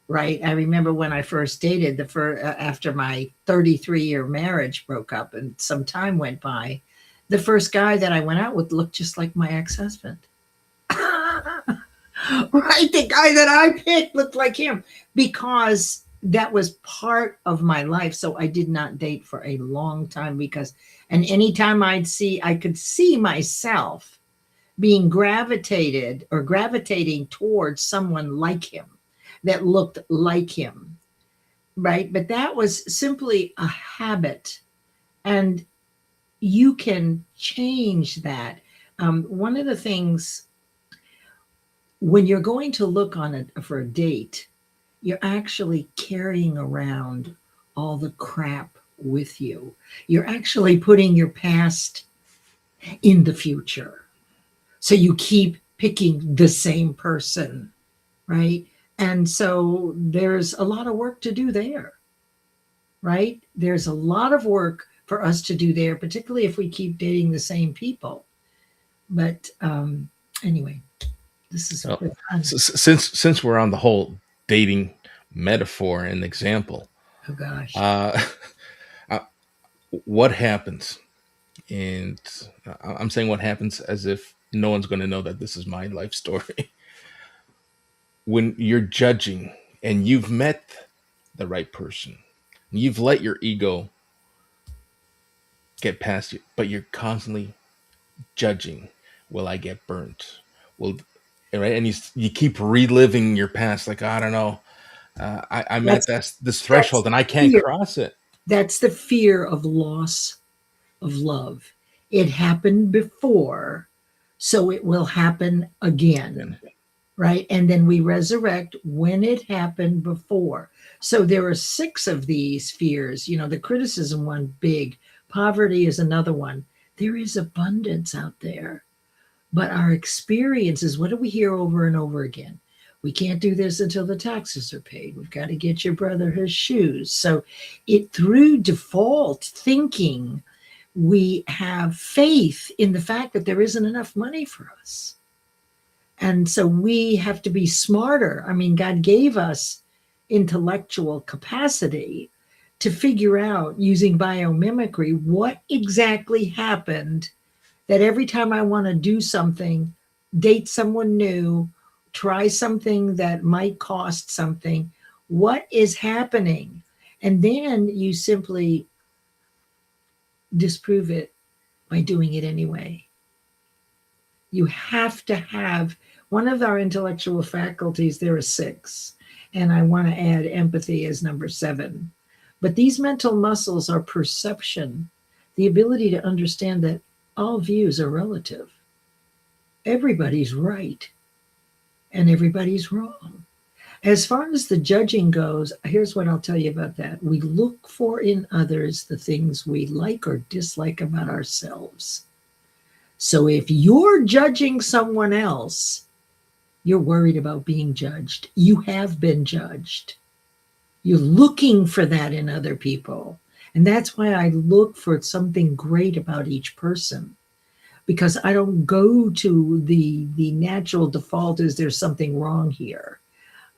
right? I remember when I first dated after my 33-year marriage broke up and some time went by, the first guy that I went out with looked just like my ex-husband. Right, the guy that I picked looked like him because that was part of my life. So I did not date for a long time because, and anytime I could see myself being gravitating towards someone like him that looked like him, right? But that was simply a habit, and you can change that. One of the things when you're going to look on it for a date, you're actually carrying around all the crap with you. You're actually putting your past in the future. So you keep picking the same person, right? And so there's a lot of work to do there, right? There's a lot of work for us to do there, particularly if we keep dating the same people. But anyway, this is Well, since we're on the whole dating metaphor and example, oh gosh. uh, what happens? And I'm saying what happens as if no one's going to know that this is my life story. When you're judging and you've met the right person, you've let your ego get past you, but you're constantly judging. Will I get burnt? Will right? And you keep reliving your past. Like I don't know. I'm at this threshold and I can't fear. cross it. That's the fear of loss of love. It happened before, so it will happen again, right? And then we resurrect when it happened before. So there are 6 of these fears. You know, the criticism one, big. Poverty is another one. There is abundance out there. But our experiences, what do we hear over and over again? We can't do this until the taxes are paid. We've got to get your brother his shoes. So it through default thinking, we have faith in the fact that there isn't enough money for us. And so we have to be smarter. I mean, God gave us intellectual capacity to figure out using biomimicry what exactly happened that every time I want to do something, date someone new, try something that might cost something, what is happening? And then you simply disprove it by doing it anyway. You have to have one of our intellectual faculties, there are 6, and I want to add empathy as number 7. But these mental muscles are perception, the ability to understand that all views are relative. Everybody's right and everybody's wrong. As far as the judging goes, here's what I'll tell you about that. We look for in others the things we like or dislike about ourselves. So if you're judging someone else, you're worried about being judged. You have been judged. You're looking for that in other people. And that's why I look for something great about each person, because I don't go to the natural default is there's something wrong here.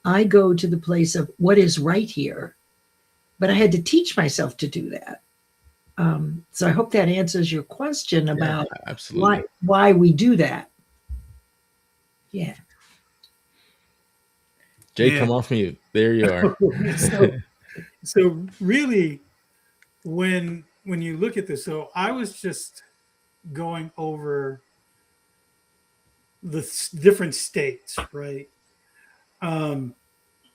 I go to the place of what is right here, but I had to teach myself to do that. So I hope that answers your question about why we do that. Yeah. Jay, come off mute. There you are. So really, when you look at this, so I was just going over the different states, right? And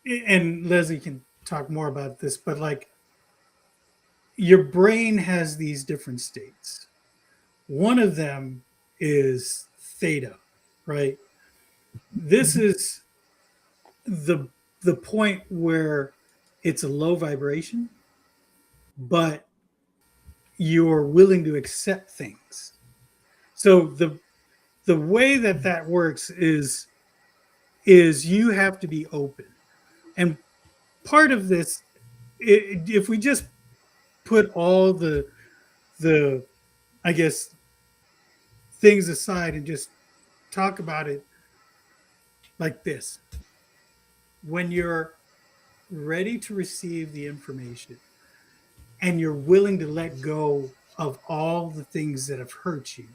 Leslie can talk more about this, but like your brain has these different states. One of them is theta, right? This is the point where it's a low vibration, but you're willing to accept things. So the way that works is you have to be open. And part of this, if we just put all the the, I guess, things aside and just talk about it like this. When you're ready to receive the information and you're willing to let go of all the things that have hurt you,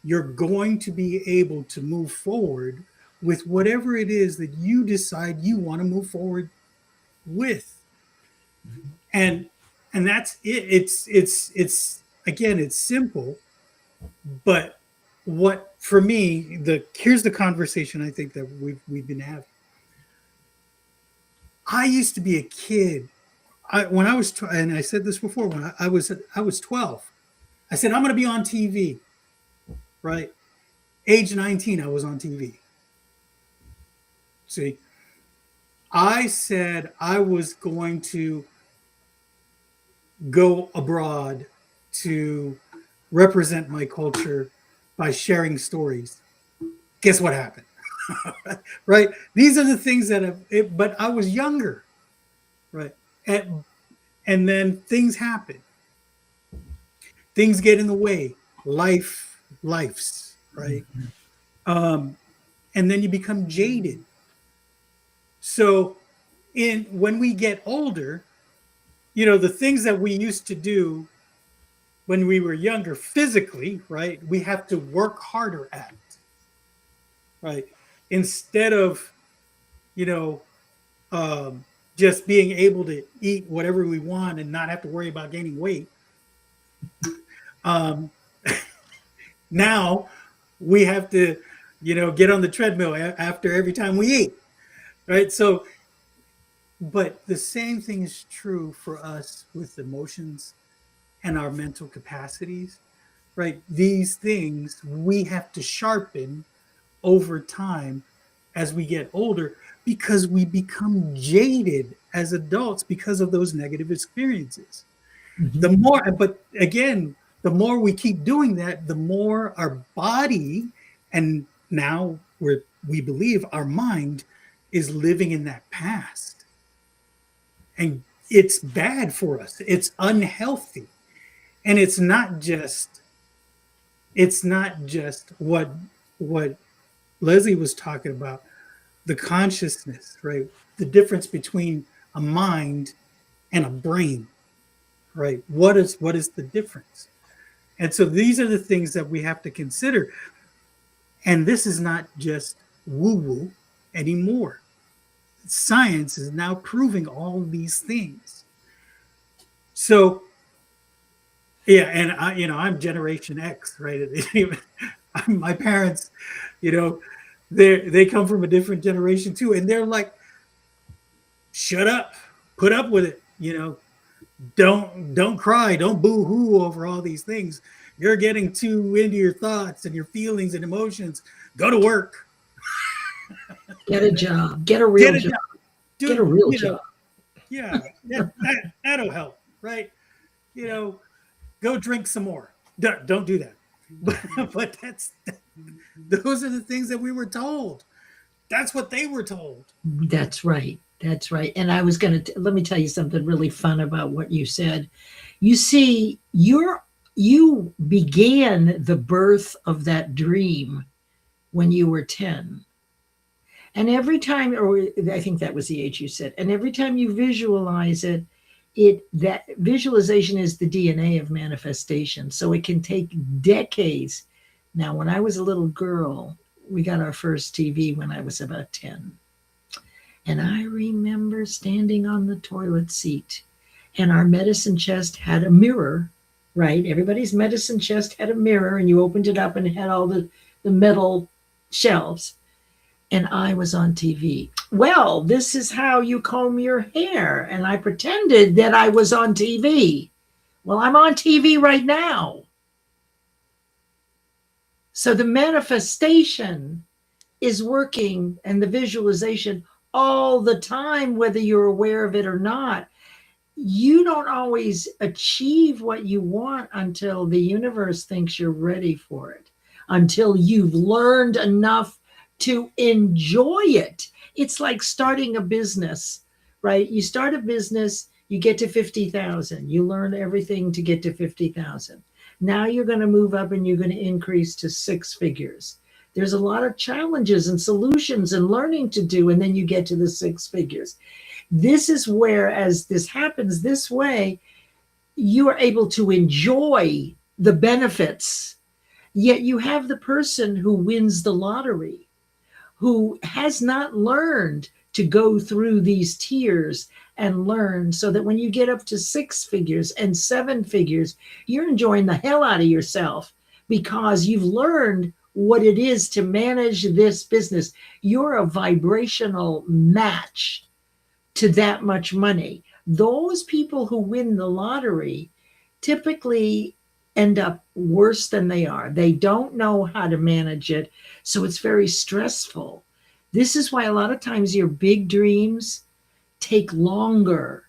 you're going to be able to move forward with whatever it is that you decide you want to move forward with. And that's it. It's again, it's simple, but what for me, here's the conversation I think that we've been having. I used to be a kid. When I was, and I said this before, when I was 12, I said, I'm going to be on TV, right? Age 19, I was on TV. See, I said I was going to go abroad to represent my culture by sharing stories. Guess what happened? Right? These are the things that have, but I was younger, right? And then things happen. Things get in the way. Life's, right? And then you become jaded. So when we get older, the things that we used to do when we were younger physically, right? We have to work harder at, right? Instead of, just being able to eat whatever we want and not have to worry about gaining weight. Now we have to, get on the treadmill after every time we eat, right? So, but the same thing is true for us with emotions and our mental capacities, right? These things we have to sharpen over time as we get older because we become jaded as adults because of those negative experiences. The more, but again, the more we keep doing that, the more our body, and now we believe our mind is living in that past. And it's bad for us. It's unhealthy. And it's not just what Leslie was talking about, the consciousness, right? The difference between a mind and a brain, right? What is the difference? And so these are the things that we have to consider. And this is not just woo-woo anymore. Science is now proving all these things. So, yeah, and I'm Generation X, right? My parents, they come from a different generation too, and they're like, shut up, put up with it, don't cry, don't boo-hoo over all these things. You're getting too into your thoughts and your feelings and emotions. Go to work. Get a job. Get a real job. Get a real job. Yeah, that'll help, right? Go drink some more. Don't do that. But those are the things that we were told. That's what they were told. That's right. That's right. And I was going to let me tell you something really fun about what you said. You see, you began the birth of that dream when you were 10. And every time, or I think that was the age you said, and every time you visualize it, that visualization is the DNA of manifestation. So it can take decades. Now, when I was a little girl, we got our first TV when I was about 10. And I remember standing on the toilet seat, and our medicine chest had a mirror, right? Everybody's medicine chest had a mirror, and you opened it up and it had all the metal shelves. And I was on TV. Well, this is how you comb your hair. And I pretended that I was on TV. Well, I'm on TV right now. So the manifestation is working and the visualization all the time, whether you're aware of it or not. You don't always achieve what you want until the universe thinks you're ready for it, until you've learned enough to enjoy it. It's like starting a business, right? You start a business, you get to 50,000. You learn everything to get to 50,000. Now you're going to move up and you're going to increase to six figures. There's a lot of challenges and solutions and learning to do, and then you get to the six figures. This is where, as this happens this way, you are able to enjoy the benefits. Yet you have the person who wins the lottery, who has not learned to go through these tiers and learn, so that when you get up to six figures and seven figures, you're enjoying the hell out of yourself because you've learned what it is to manage this business. You're a vibrational match to that much money. Those people who win the lottery typically end up worse than they are. They don't know how to manage it. So it's very stressful. This is why a lot of times your big dreams take longer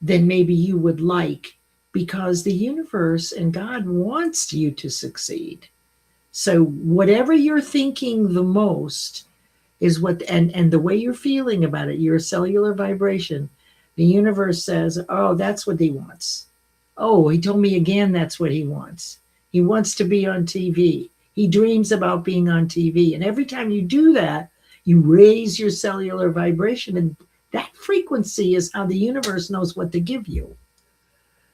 than maybe you would like, because the universe and God wants you to succeed. So whatever you're thinking the most is what, and the way you're feeling about it, your cellular vibration, the universe says, oh, that's what he wants. Oh, he told me again, that's what he wants. He wants to be on TV. He dreams about being on TV. And every time you do that, you raise your cellular vibration. And that frequency is how the universe knows what to give you.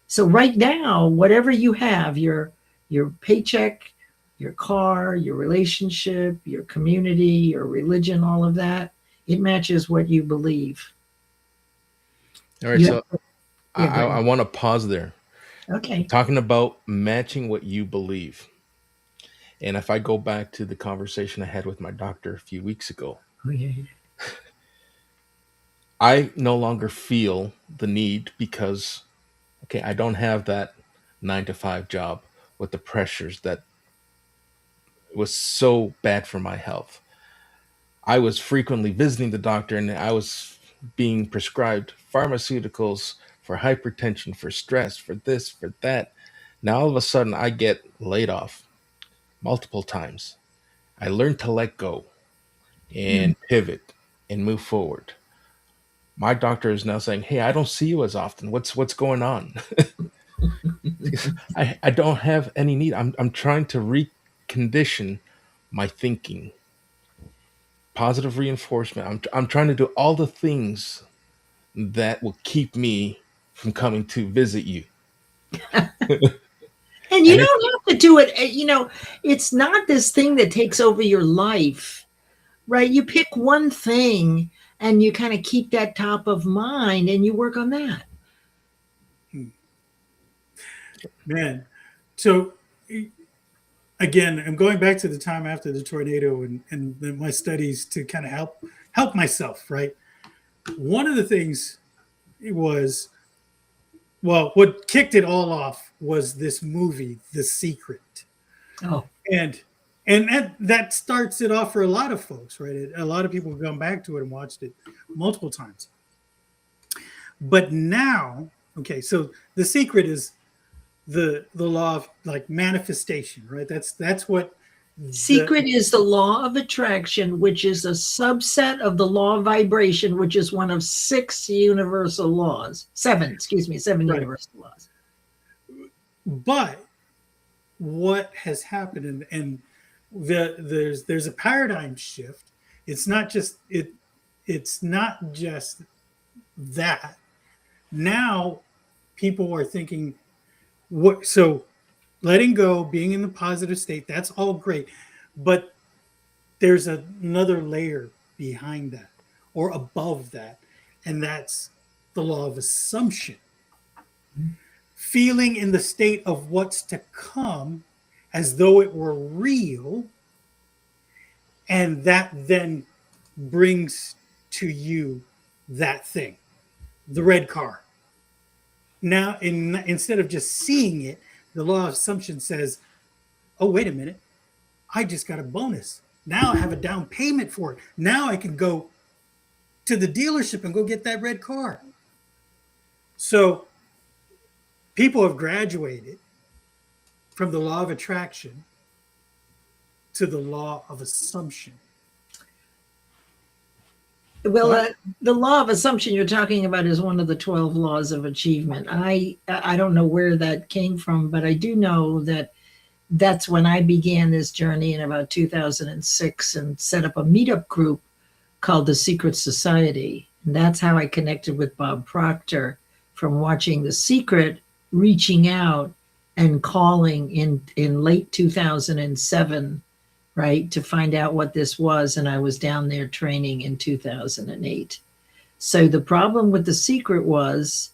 So right now, whatever you have, your paycheck, your car, your relationship, your community, your religion, all of that, it matches what you believe. All right, You so have- yeah, I want to pause there. Okay. Talking about matching what you believe. And if I go back to the conversation I had with my doctor a few weeks ago, Oh, yeah. I no longer feel the need because, okay, I don't have that 9 to 5 job with the pressures that was so bad for my health. I was frequently visiting the doctor and I was being prescribed pharmaceuticals for hypertension, for stress, for this, for that. Now all of a sudden I get laid off multiple times. I learned to let go and pivot and move forward. My doctor is now saying, "Hey, I don't see you as often. What's going on?" I don't have any need. I'm trying to recondition my thinking. Positive reinforcement. I'm trying to do all the things that will keep me from coming to visit you. And you And it don't have to do it. It's not this thing that takes over your life, right? You pick one thing and you kind of keep that top of mind and you work on that. Man. So again, I'm going back to the time after the tornado and my studies to kind of help myself, right? One of the things was, well, what kicked it all off was this movie, The Secret. Oh, And that starts it off for a lot of folks, right? A lot of people have gone back to it and watched it multiple times. But now, okay, so The Secret is the law of like manifestation, right? That's what secret is the law of attraction, which is a subset of the law of vibration, which is one of six universal laws. Seven Right. universal laws. But what has happened, and there's a paradigm shift. It's not just that. Now people are thinking, what? So letting go, being in the positive state, that's all great, but there's another layer behind that or above that, and that's the law of assumption. Feeling in the state of what's to come as though it were real, and that then brings to you that thing, the red car. Now, instead of just seeing it, the law of assumption says, oh, wait a minute, I just got a bonus. Now I have a down payment for it. Now I can go to the dealership and go get that red car. So people have graduated from the law of attraction to the law of assumption. Well, What? the law of assumption you're talking about is one of the 12 laws of achievement. I don't know where that came from, but I do know that that's when I began this journey in about 2006 and set up a meetup group called the Secret Society. And that's how I connected with Bob Proctor from watching The Secret, reaching out and calling in late 2007, right, to find out what this was. And I was down there training in 2008. So the problem with The Secret was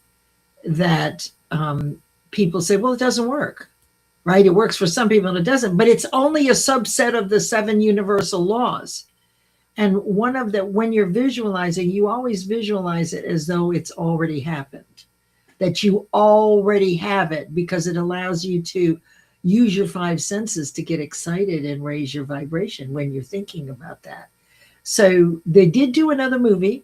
that people say, well, it doesn't work, right? It works for some people and it doesn't, but it's only a subset of the 7 universal laws. And one of the, when you're visualizing, you always visualize it as though it's already happened, that you already have it, because it allows you to use your 5 senses to get excited and raise your vibration when you're thinking about that. So they did do another movie,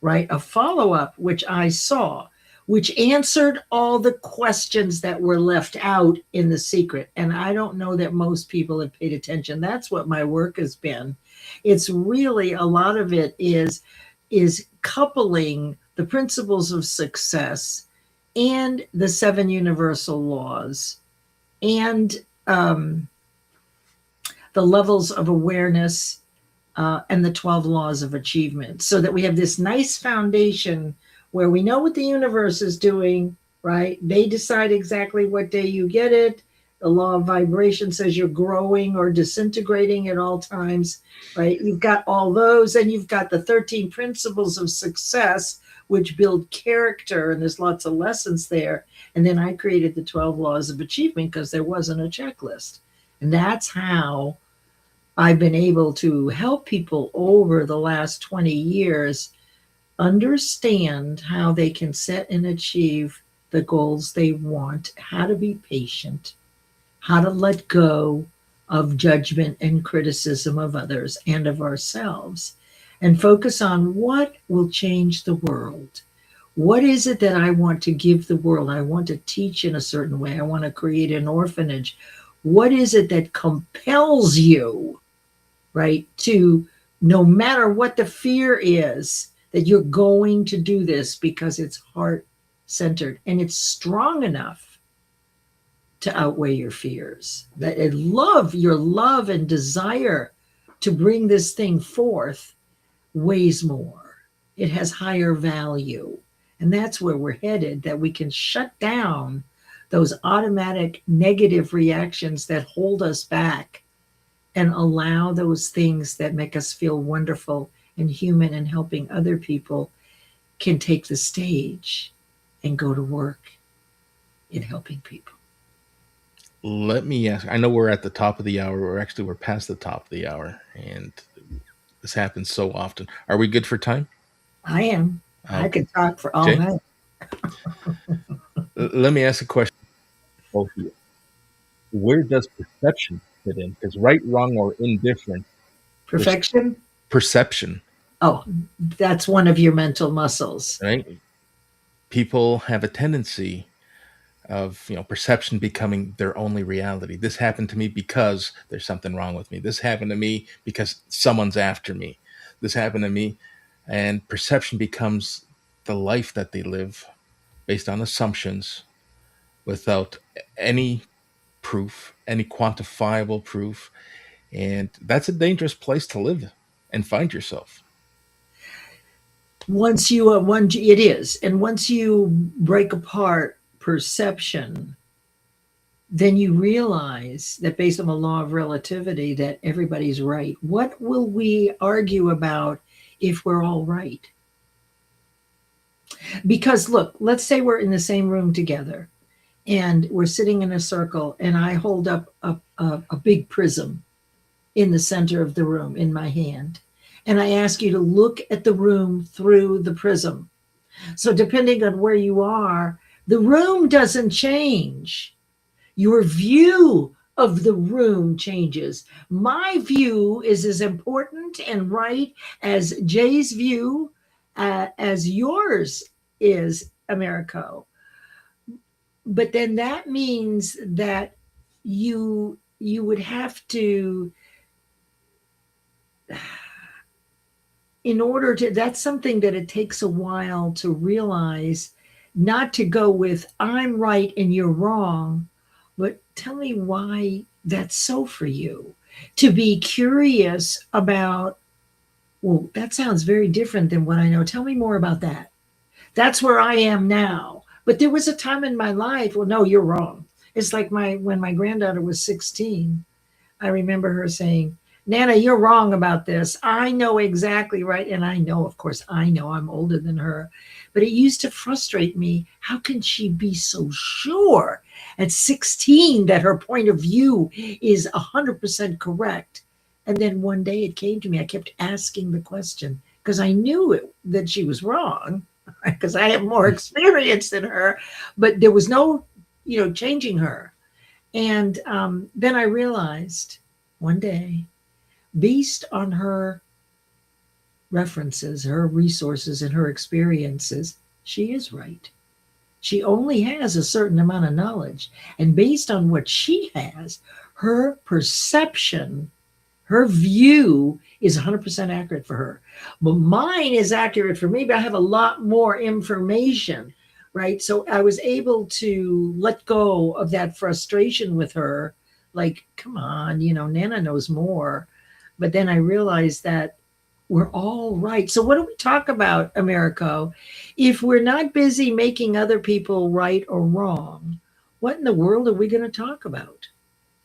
right? A follow-up, which I saw, which answered all the questions that were left out in The Secret. And I don't know that most people have paid attention. That's what my work has been. It's really, a lot of it is coupling the principles of success and the 7 universal laws and the levels of awareness and the 12 laws of achievement, so that we have this nice foundation where we know what the universe is doing, right? They decide exactly what day you get it. The law of vibration says you're growing or disintegrating at all times, right? You've got all those, and you've got the 13 principles of success, which build character, and there's lots of lessons there. And then I created the 12 laws of achievement because there wasn't a checklist. And that's how I've been able to help people over the last 20 years understand how they can set and achieve the goals they want, how to be patient, how to let go of judgment and criticism of others and of ourselves, and focus on what will change the world. What is it that I want to give the world? I want to teach in a certain way. I want to create an orphanage. What is it that compels you, right, to, no matter what the fear is, that you're going to do this because it's heart-centered and it's strong enough to outweigh your fears. That your love and desire to bring this thing forth weighs more. It has higher value. And that's where we're headed, that we can shut down those automatic negative reactions that hold us back and allow those things that make us feel wonderful and human and helping other people can take the stage and go to work in helping people. Let me ask, I know we're at the top of the hour, we're past the top of the hour, and this happens so often. Are we good for time? I am. I could talk for all Jay? night. Let me ask a question. Both of you. Where does perception fit in? Because right, wrong, or indifferent, Perfection? perception, Oh, that's one of your mental muscles. right? People have a tendency of, perception becoming their only reality. This happened to me because there's something wrong with me. This happened to me because someone's after me. This happened to me. And perception becomes the life that they live based on assumptions without any proof, any quantifiable proof. And that's a dangerous place to live and find yourself. It is. And once you break apart perception, then you realize that based on the law of relativity, that everybody's right. What will we argue about if we're all right? Because look, let's say we're in the same room together and we're sitting in a circle, and I hold up a big prism in the center of the room in my hand. And I ask you to look at the room through the prism. So depending on where you are, the room doesn't change. Your view of the room changes. My view is as important and right as Jay's view, as yours is, Americo. But then that means that you would have to in order to, that's something that it takes a while to realize, not to go with, I'm right and you're wrong, but tell me why that's so for you. To be curious about, well, that sounds very different than what I know. Tell me more about that. That's where I am now. But there was a time in my life, well, no, you're wrong. It's like when my granddaughter was 16, I remember her saying, Nana, you're wrong about this. I know exactly right. And I know, of course, I know I'm older than her. But it used to frustrate me. How can she be so sure at 16 that her point of view is 100% correct? And then one day it came to me. I kept asking the question because I knew that she was wrong, because I have more experience than her. But there was no, changing her. And then I realized one day, based on her references, her resources, and her experiences, she is right. She only has a certain amount of knowledge. And based on what she has, her perception, her view is 100% accurate for her. But mine is accurate for me, but I have a lot more information, right? So I was able to let go of that frustration with her. Like, come on, Nana knows more. But then I realized that we're all right. So what do we talk about, Americo? If we're not busy making other people right or wrong, what in the world are we going to talk about?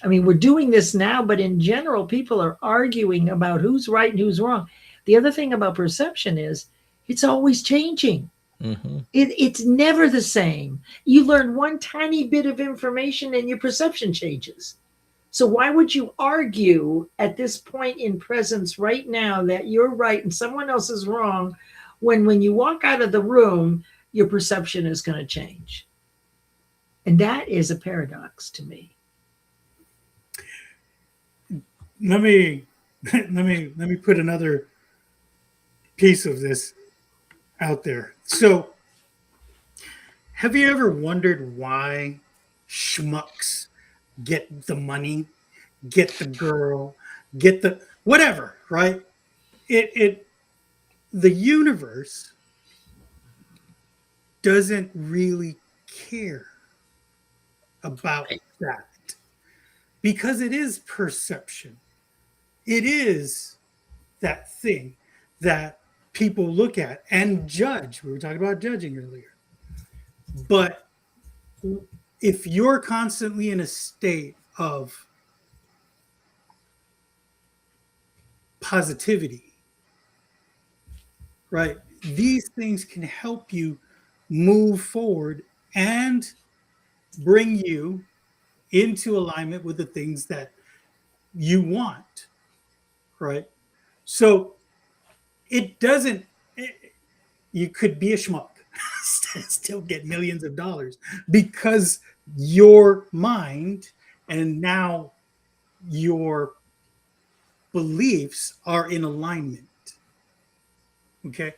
I mean, we're doing this now, but in general, people are arguing about who's right and who's wrong. The other thing about perception is it's always changing. Mm-hmm. It's never the same. You learn one tiny bit of information and your perception changes. So why would you argue at this point in presence right now that you're right and someone else is wrong, when you walk out of the room, your perception is going to change? And that is a paradox to me. Let me put another piece of this out there. So, have you ever wondered why schmucks get the money, get the girl, get the whatever, right? The universe doesn't really care about that, because it is perception. It is that thing that people look at and judge. We were talking about judging earlier. But if you're constantly in a state of positivity, right, these things can help you move forward and bring you into alignment with the things that you want, right? So you could be a schmuck, still get millions of dollars, because your mind and now your beliefs are in alignment. Okay.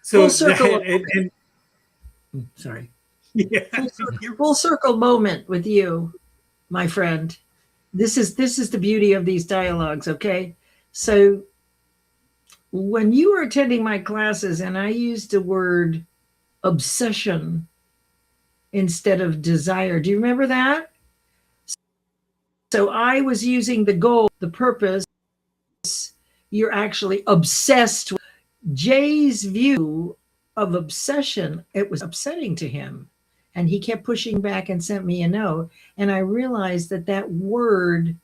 So full circle. Sorry. Yeah. Full circle moment with you, my friend. This is the beauty of these dialogues. Okay. So when you were attending my classes and I used the word obsession instead of desire, do you remember that? So I was using the goal, the purpose. You're actually obsessed with. Jay's view of obsession, it was upsetting to him. And he kept pushing back and sent me a note. And I realized that word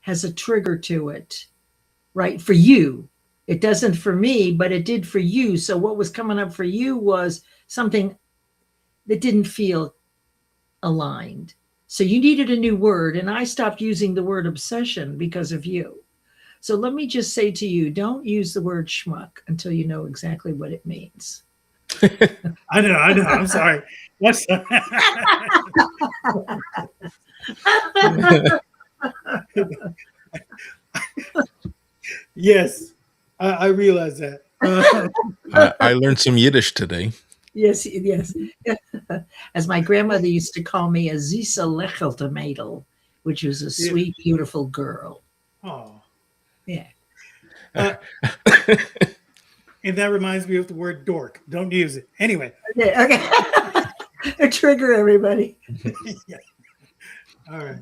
has a trigger to it, right? For you. It doesn't for me, but it did for you. So what was coming up for you was something that didn't feel aligned. So you needed a new word. And I stopped using the word obsession because of you. So let me just say to you, don't use the word schmuck until you know exactly what it means. I know. I'm sorry. What's Yes, I realize that. I learned some Yiddish today. Yes. As my grandmother used to call me, a Zisa Lechelte Mädel, which was a sweet, beautiful girl. Oh. Yeah. And that reminds me of the word dork. Don't use it. Anyway. Okay. A trigger, everybody. Yeah. All right.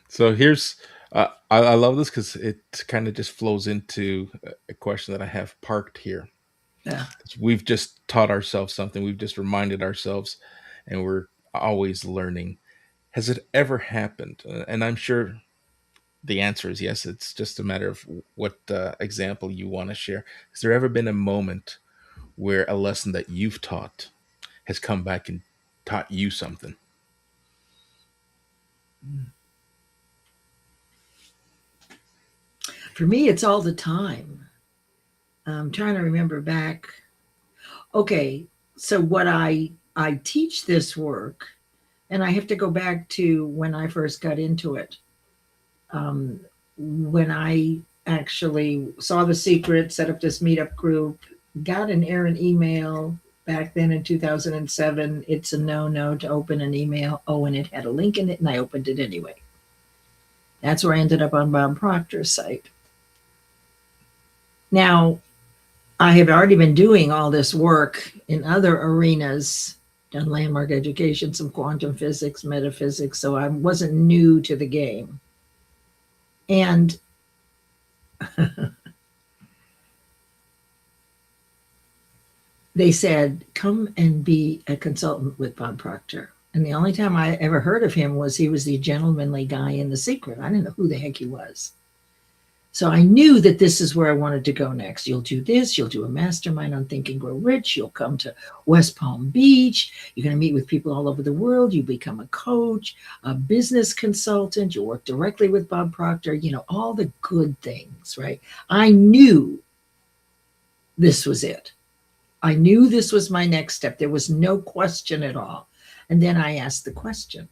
So here's, I love this because it kind of just flows into a question that I have parked here. Yeah. We've just taught ourselves something. We've just reminded ourselves, and we're always learning. Has it ever happened? And I'm sure the answer is yes. It's just a matter of what example you want to share. Has there ever been a moment where a lesson that you've taught has come back and taught you something? For me, it's all the time. I'm trying to remember back. Okay, so what I teach this work, and I have to go back to when I first got into it. When I actually saw The Secret, set up this meetup group, got an errant email back then in 2007. It's a no to open an email. Oh, and it had a link in it, and I opened it anyway. That's where I ended up on Bob Proctor's site. Now, I have already been doing all this work in other arenas, done landmark education, some quantum physics, metaphysics, so I wasn't new to the game. And they said, come and be a consultant with Bob Proctor. And the only time I ever heard of him was he was the gentlemanly guy in The Secret. I didn't know who the heck he was. So I knew that this is where I wanted to go next. You'll do this. You'll do a mastermind on Think and Grow Rich. You'll come to West Palm Beach. You're going to meet with people all over the world. You become a coach, a business consultant. You work directly with Bob Proctor. You know, all the good things, right? I knew this was it. I knew this was my next step. There was no question at all. And then I asked the question,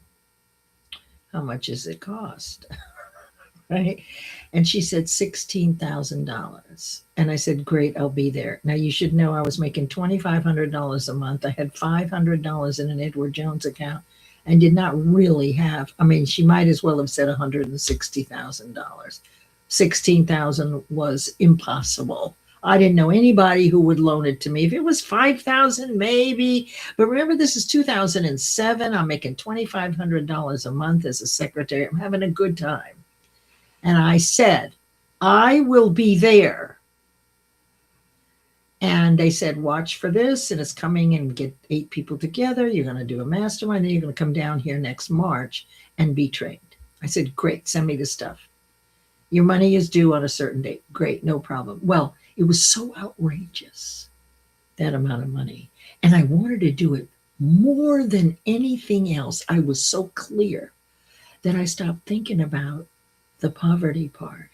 how much does it cost? Right? And she said $16,000. And I said, great, I'll be there. Now you should know I was making $2,500 a month. I had $500 in an Edward Jones account and did not really have, I mean, she might as well have said $160,000. 16,000 was impossible. I didn't know anybody who would loan it to me. If it was 5,000, maybe. But remember, this is 2007. I'm making $2,500 a month as a secretary. I'm having a good time. And I said, I will be there. And they said, watch for this. And it's coming, and get 8 people together. You're going to do a mastermind. Then you're going to come down here next March and be trained. I said, great, send me the stuff. Your money is due on a certain date. Great, no problem. Well, it was so outrageous, that amount of money. And I wanted to do it more than anything else. I was so clear that I stopped thinking about the poverty part.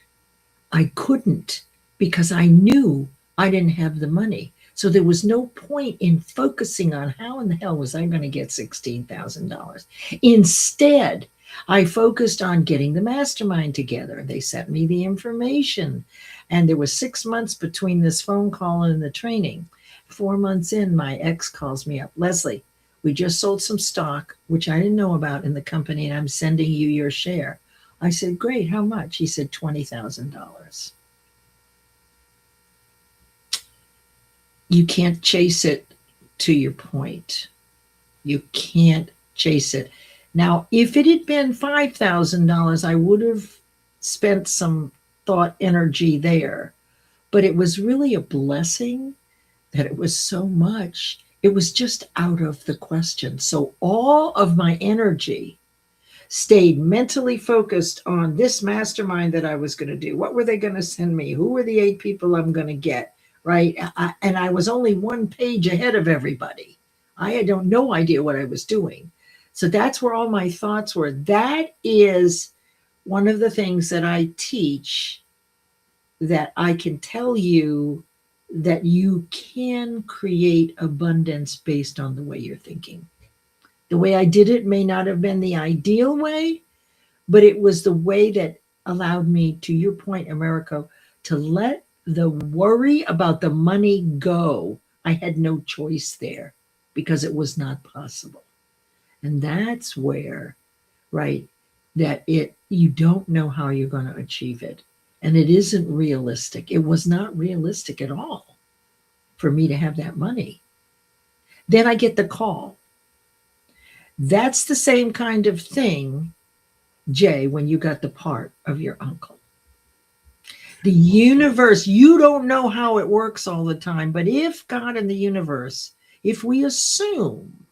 I couldn't, because I knew I didn't have the money. So there was no point in focusing on how in the hell was I going to get $16,000. Instead, I focused on getting the mastermind together. They sent me the information. And there was 6 months between this phone call and the training. 4 months in, my ex calls me up. Leslie, we just sold some stock, which I didn't know about in the company, and I'm sending you your share. I said, great, how much? He said, $20,000. You can't chase it to your point. You can't chase it. Now, if it had been $5,000, I would have spent some thought energy there. But it was really a blessing that it was so much. It was just out of the question. So all of my energy stayed mentally focused on this mastermind that I was going to do. What were they going to send me? Who were the 8 people I'm going to get? Right? And I was only 1 page ahead of everybody. I had no idea what I was doing. So that's where all my thoughts were. That is one of the things that I teach, that I can tell you that you can create abundance based on the way you're thinking. The way I did it may not have been the ideal way, but it was the way that allowed me, to your point, Americo, to let the worry about the money go. I had no choice there because it was not possible. And that's where, right, that you don't know how you're going to achieve it. And it isn't realistic. It was not realistic at all. for me to have that money. Then I get the call. That's the same kind of thing, Jay, when you got the part of your uncle. The universe, you don't know how it works all the time, but if God and the universe, if we assume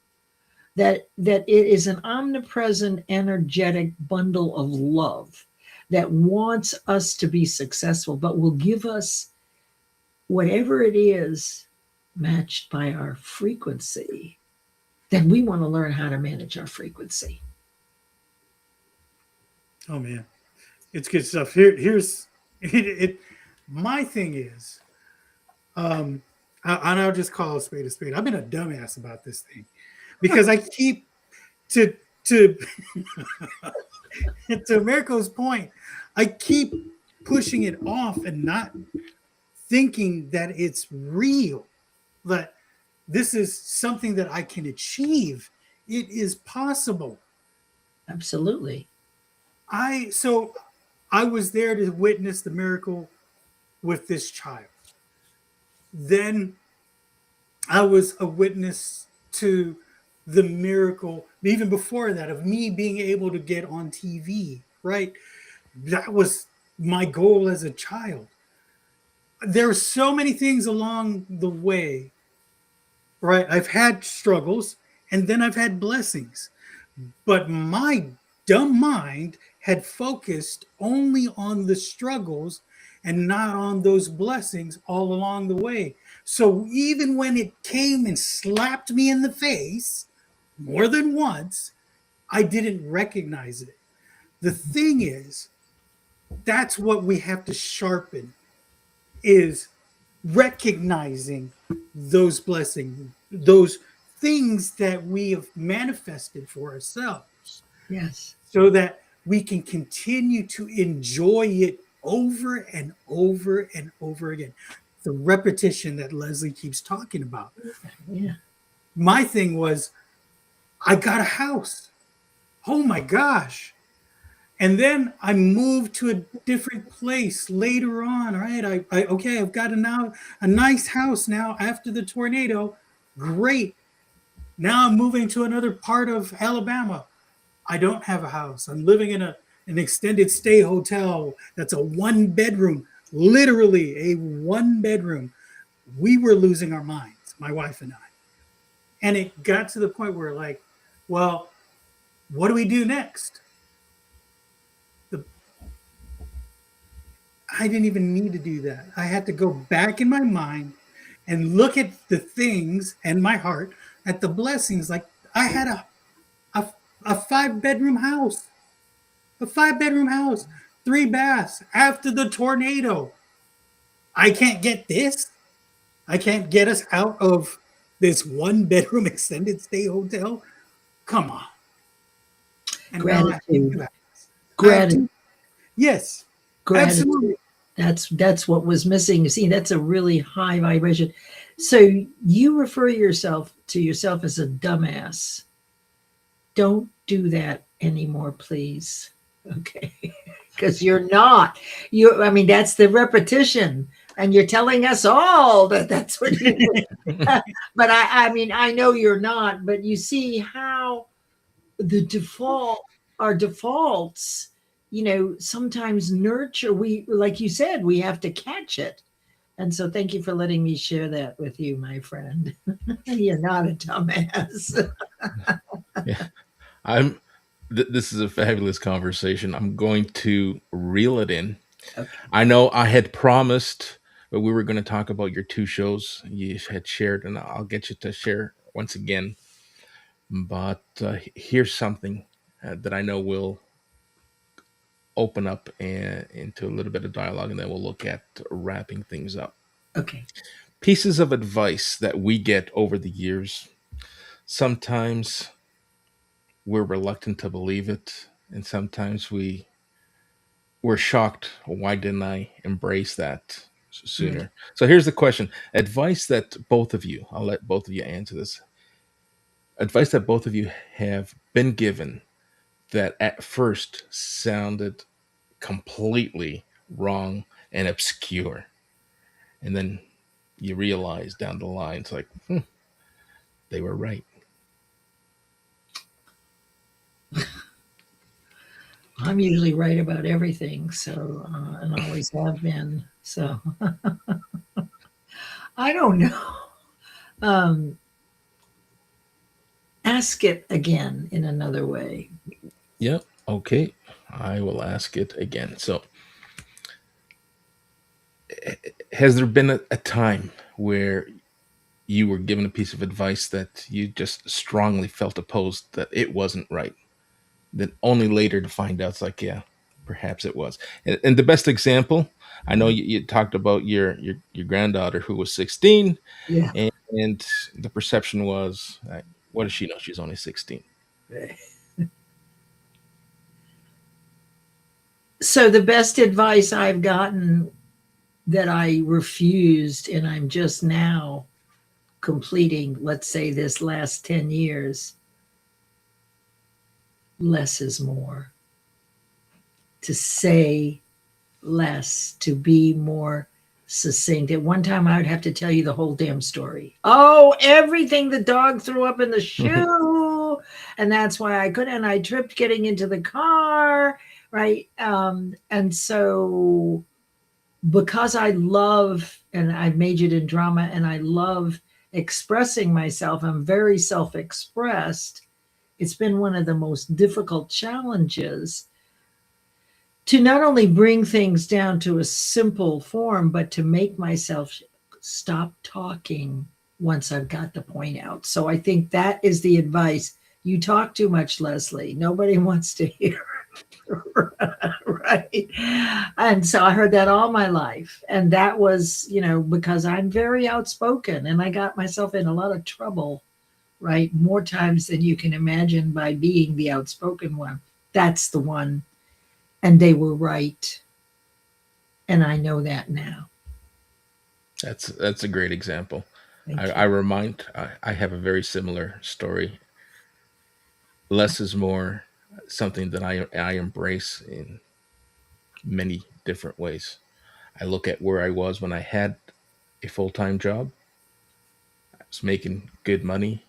that it is an omnipresent, energetic bundle of love that wants us to be successful, but will give us whatever it is matched by our frequency, then we want to learn how to manage our frequency. Oh man, it's good stuff. Here's it. My thing is, and I'll just call a spade a spade. I've been a dumbass about this thing because I keep to to Mirko's point. I keep pushing it off and not thinking that it's real, that this is something that I can achieve. It is possible. Absolutely. So I was there to witness the miracle with this child. Then I was a witness to the miracle, even before that, of me being able to get on TV, right? That was my goal as a child. There are so many things along the way, right? I've had struggles and then I've had blessings. But my dumb mind had focused only on the struggles and not on those blessings all along the way. So even when it came and slapped me in the face more than once, I didn't recognize it. The thing is, that's what we have to sharpen, is recognizing those blessings, those things that we have manifested for ourselves. Yes. So that we can continue to enjoy it over and over and over again. The repetition that Leslie keeps talking about. Yeah. My thing was, I got a house. Oh my gosh. And then I moved to a different place later on. Right. I've got a nice house now after the tornado. Great. Now I'm moving to another part of Alabama. I don't have a house. I'm living in an extended stay hotel that's a 1-bedroom, literally a 1-bedroom. We were losing our minds, my wife and I. And it got to the point where, like, well, what do we do next? I didn't even need to do that. I had to go back in my mind and look at the things and my heart at the blessings. Like, I had a 5-bedroom house. A 5-bedroom house, 3 baths after the tornado. I can't get this. I can't get us out of this 1-bedroom extended stay hotel. Come on. And Gratitude. Gratitude. Yes. Gratitude. Absolutely. That's what was missing. See, that's a really high vibration. So you refer to yourself as a dumbass. Don't do that anymore, please. Okay. Because you're not. I mean, that's the repetition. And you're telling us all that that's what you do. But I mean, I know you're not, but you see how our defaults, sometimes nurture. Like you said, we have to catch it. And so thank you for letting me share that with you, my friend. You're not a dumbass. Yeah. This is a fabulous conversation. I'm going to reel it in. Okay. I know I had promised that we were going to talk about your 2 shows you had shared, and I'll get you to share once again. But here's something that I know will open up into a little bit of dialogue, and then we'll look at wrapping things up. Okay. Pieces of advice that we get over the years. Sometimes we're reluctant to believe it, and sometimes we're shocked. Why didn't I embrace that sooner? Mm. So here's the question: advice that both of you, I'll let both of you answer this. Advice that both of you have been given that at first sounded completely wrong and obscure, and then you realize down the line, it's like, they were right. I'm usually right about everything, so and always have been. So I don't know. Um, ask it again in another way. Yep. Okay. I will ask it again. So, has there been a time where you were given a piece of advice that you just strongly felt opposed, that it wasn't right? Then only later to find out it's like, yeah, perhaps it was. And the best example, I know you talked about your granddaughter who was 16, Yeah. and the perception was, what does she know? She's only 16. So the best advice I've gotten that I refused, and I'm just now completing, let's say, this last 10 years, less is more. To say less, to be more succinct. At one time, I would have to tell you the whole damn story. Oh, everything the dog threw up in the shoe. And that's why I couldn't. And I tripped getting into the car. Right. And so, because I love, and I've majored in drama and I love expressing myself, I'm very self expressed. It's been one of the most difficult challenges to not only bring things down to a simple form, but to make myself stop talking once I've got the point out. So I think that is the advice. You talk too much, Leslie. Nobody wants to hear. Right. And so I heard that all my life. And that was, because I'm very outspoken and I got myself in a lot of trouble, right? More times than you can imagine by being the outspoken one. That's the one. And they were right. And I know that now. That's a great example. Thank I have a very similar story. Less is more, something that I embrace in many different ways. I look at where I was when I had a full time job. I was making good money,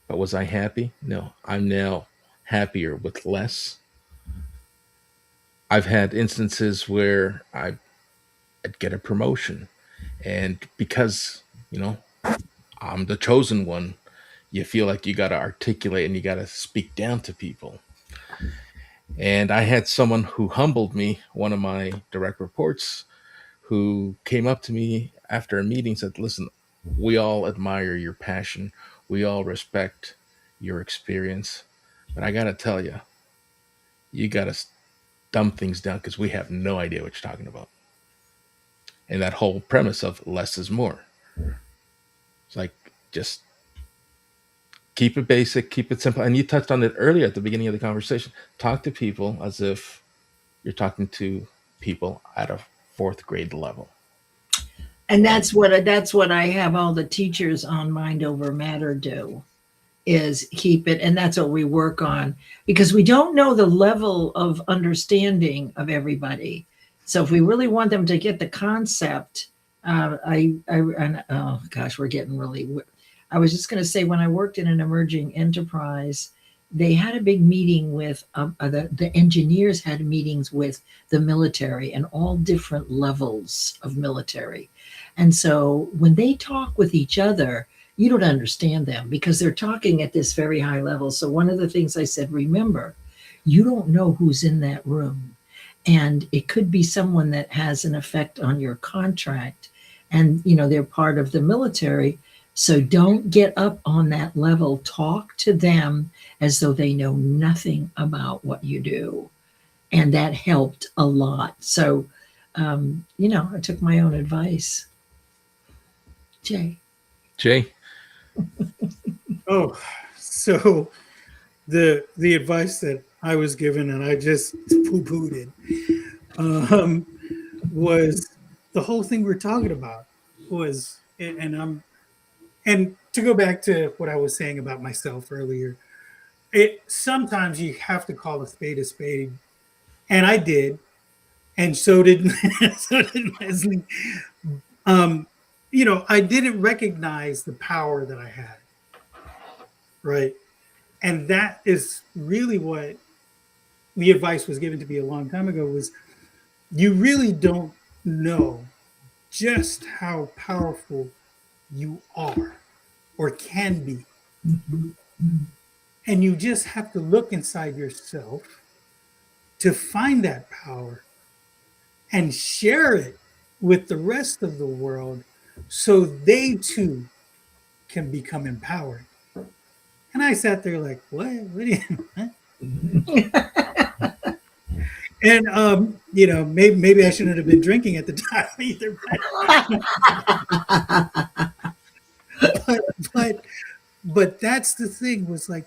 but was I happy? No. I'm now happier with less. I've had instances where I'd get a promotion, and because, you know, I'm the chosen one, you feel like you got to articulate and you got to speak down to people. And I had someone who humbled me, one of my direct reports, who came up to me after a meeting, said, listen, we all admire your passion. We all respect your experience. But I got to tell you, you got to dumb things down because we have no idea what you're talking about. And that whole premise of less is more. It's like, just keep it basic, keep it simple. And you touched on it earlier at the beginning of the conversation. Talk to people as if you're talking to people at a fourth grade level. And that's what I have all the teachers on Mind Over Matter do, is keep it. And that's what we work on, because we don't know the level of understanding of everybody. So if we really want them to get the concept, oh gosh, we're getting really, I was just going to say, when I worked in an emerging enterprise, they had a big meeting with the engineers had meetings with the military and all different levels of military. And so when they talk with each other, you don't understand them because they're talking at this very high level. So one of the things I said, remember, you don't know who's in that room. And it could be someone that has an effect on your contract. And, they're part of the military. So don't get up on that level. Talk to them as though they know nothing about what you do. And that helped a lot. So, I took my own advice. Jay. Oh, so the advice that I was given and I just poo-pooed it, was the whole thing we're talking about was, and to go back to what I was saying about myself earlier, sometimes you have to call a spade, and I did, and so did so did Leslie. I didn't recognize the power that I had, right? And that is really what the advice was given to me a long time ago was you really don't know just how powerful you are or can be. Mhm. And you just have to look inside yourself to find that power and share it with the rest of the world so they too can become empowered. And I sat there like, what do you, what? And maybe I shouldn't have been drinking at the time either. But but but that's the thing was like,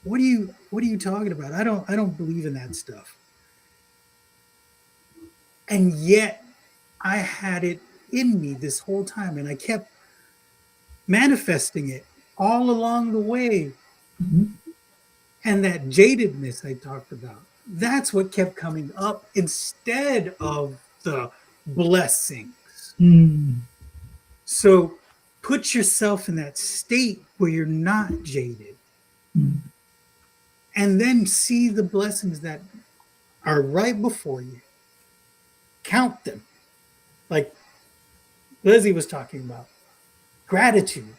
what are you talking about? I don't believe in that stuff. And yet I had it in me this whole time, and I kept manifesting it all along the way. Mhm. And that jadedness I talked about, that's what kept coming up instead of the blessings. Mm. So put yourself in that state where you're not jaded Mm. and then see the blessings that are right before you. Count them. Like Leslie was talking about gratitude.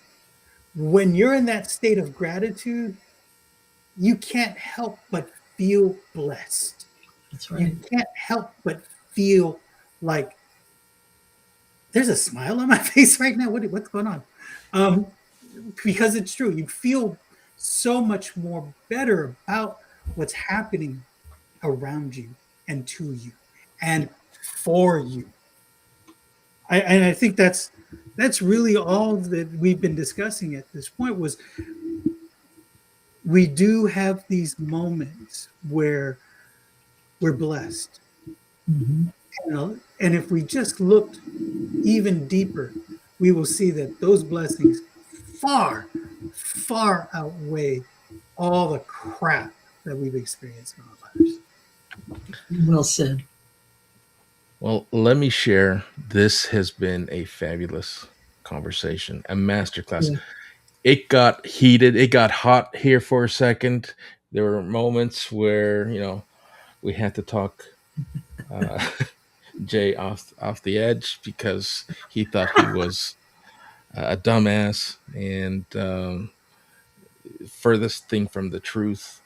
When you're in that state of gratitude, you can't help but feel blessed. That's You right. can't help but feel like there's a smile on my face right now. What's going on? Um, because it's true. You feel so much more better about what's happening around you and to you and for you. And I think that's really all that we've been discussing at this point was we do have these moments where we're blessed. Mhm. And if we just looked even deeper, we will see that those blessings far, far outweigh all the crap that we've experienced in our lives. Well said. Well, let me share. This has been a fabulous conversation, a masterclass. Yeah. It got heated, it got hot here for a second. There were moments where, we had to talk uh, Jay off the edge because he thought he was a dumbass and furthest thing from the truth.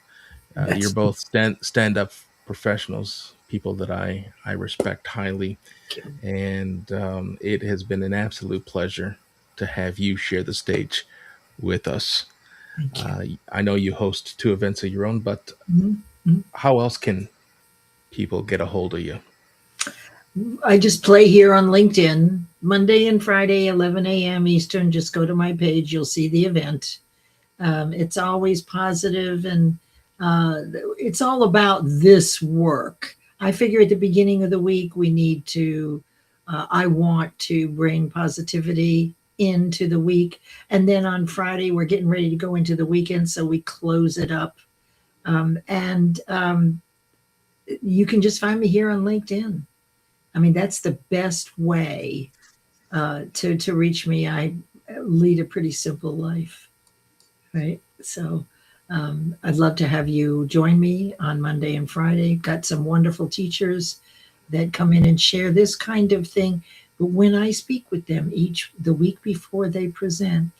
You're That's both stand up professionals, people that I respect highly, thank you. and it has been an absolute pleasure to have you share the stage with us. Thank you. I know you host two events of your own, but Mhm. Mhm. how else can people get a hold of you? I just play here on LinkedIn Monday and Friday, 11 a.m. Eastern. Just go to my page, you'll see the event. It's always positive and it's all about this work. I figure at the beginning of the week, we need to, I want to bring positivity into the week. And then on Friday, we're getting ready to go into the weekend, so we close it up. And You can just find me here on LinkedIn. I mean, that's the best way to reach me. I lead a pretty simple life, right? So I'd love to have you join me on Monday and Friday. Got some wonderful teachers that come in and share this kind of thing. But when I speak with them the week before they present,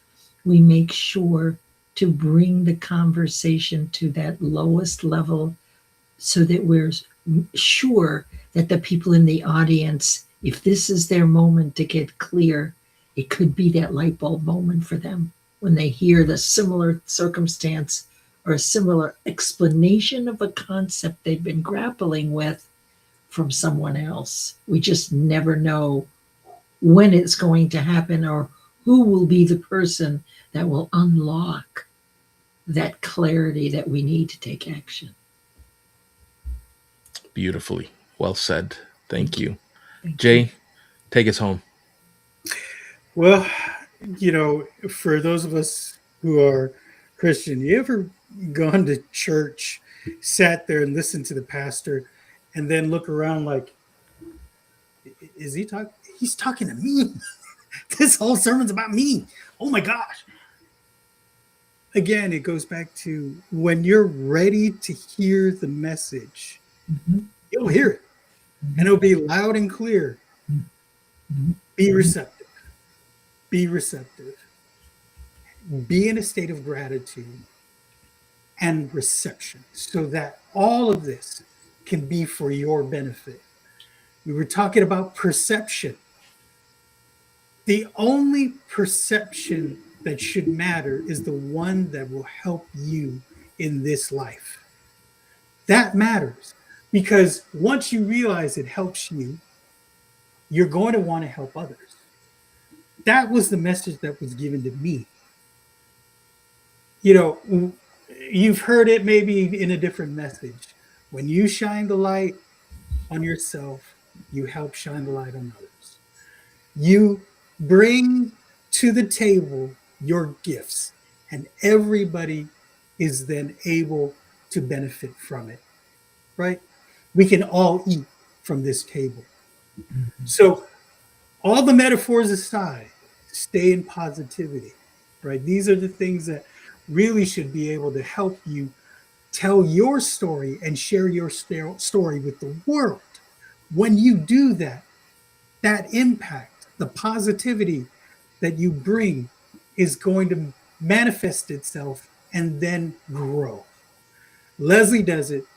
we make sure to bring the conversation to that lowest level so that we're sure that the people in the audience, if this is their moment to get clear, it could be that light bulb moment for them when they hear the similar circumstance or a similar explanation of a concept they've been grappling with from someone else. We just never know when it's going to happen or who will be the person that will unlock that clarity that we need to take action. Beautifully. Well said. Thank Thank you. you. Thank you. Jay, take us home. Well, for those of us who are Christian, you ever gone to church, sat there and listened to the pastor, and then look around like, is he talking? He's talking to me. This whole sermon's about me. Oh my gosh. Again, it goes back to when you're ready to hear the message, Mhm. you'll hear it and it'll be loud and clear. Mhm. Be receptive. Be receptive. Be in a state of gratitude and reception so that all of this can be for your benefit. We were talking about perception. The only perception that should matter is the one that will help you in this life. That matters because once you realize it helps you, you're going to want to help others. That was the message that was given to me. You know, you've heard it maybe in a different message. When you shine the light on yourself, you help shine the light on others. You bring to the table your gifts, and everybody is then able to benefit from it, right? We can all eat from this table. So, all the metaphors aside, stay in positivity, right? These are the things that really should be able to help you tell your story and share your story with the world. When you do that, that impact, the positivity that you bring is going to manifest itself and then grow. Leslie does it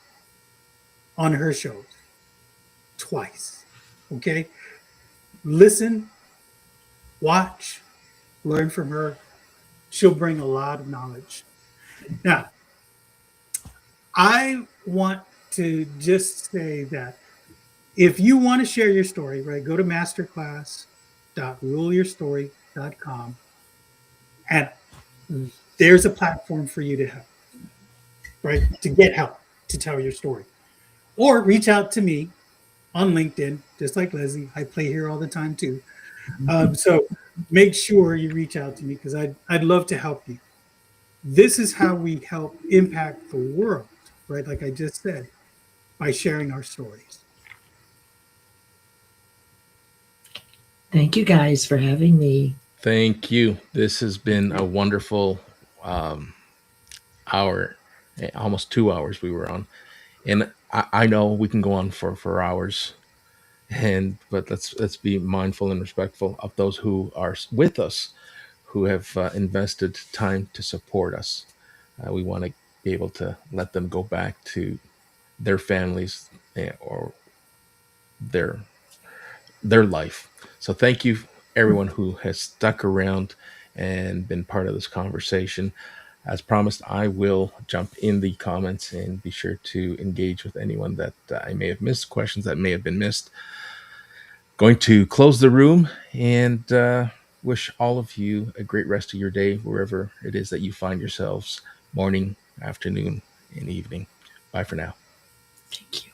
on her shows twice. Okay. Listen, watch, learn from her. She'll bring a lot of knowledge. Now, I want to just say that if you want to share your story, right, go to masterclass.ruleyourstory.com and there's a platform for you to help, right? To get help to tell your story. Or reach out to me on LinkedIn, just like Leslie. I play here all the time too. So make sure you reach out to me because I'd love to help you. This is how we help impact the world, right? Like I just said, by sharing our stories. Thank you guys for having me. Thank you. This has been a wonderful um, hour, almost 2 hours we were on, and I know we can go on for hours, and but let's be mindful and respectful of those who are with us, who have invested time to support us. We want to be able to let them go back to their families or their their life. So thank you everyone who has stuck around and been part of this conversation. As promised, I will jump in the comments and be sure to engage with anyone that I may have missed, questions that may have been missed. Going to close the room and wish all of you a great rest of your day, wherever it is that you find yourselves, morning, afternoon, and evening. Bye for now. Thank you.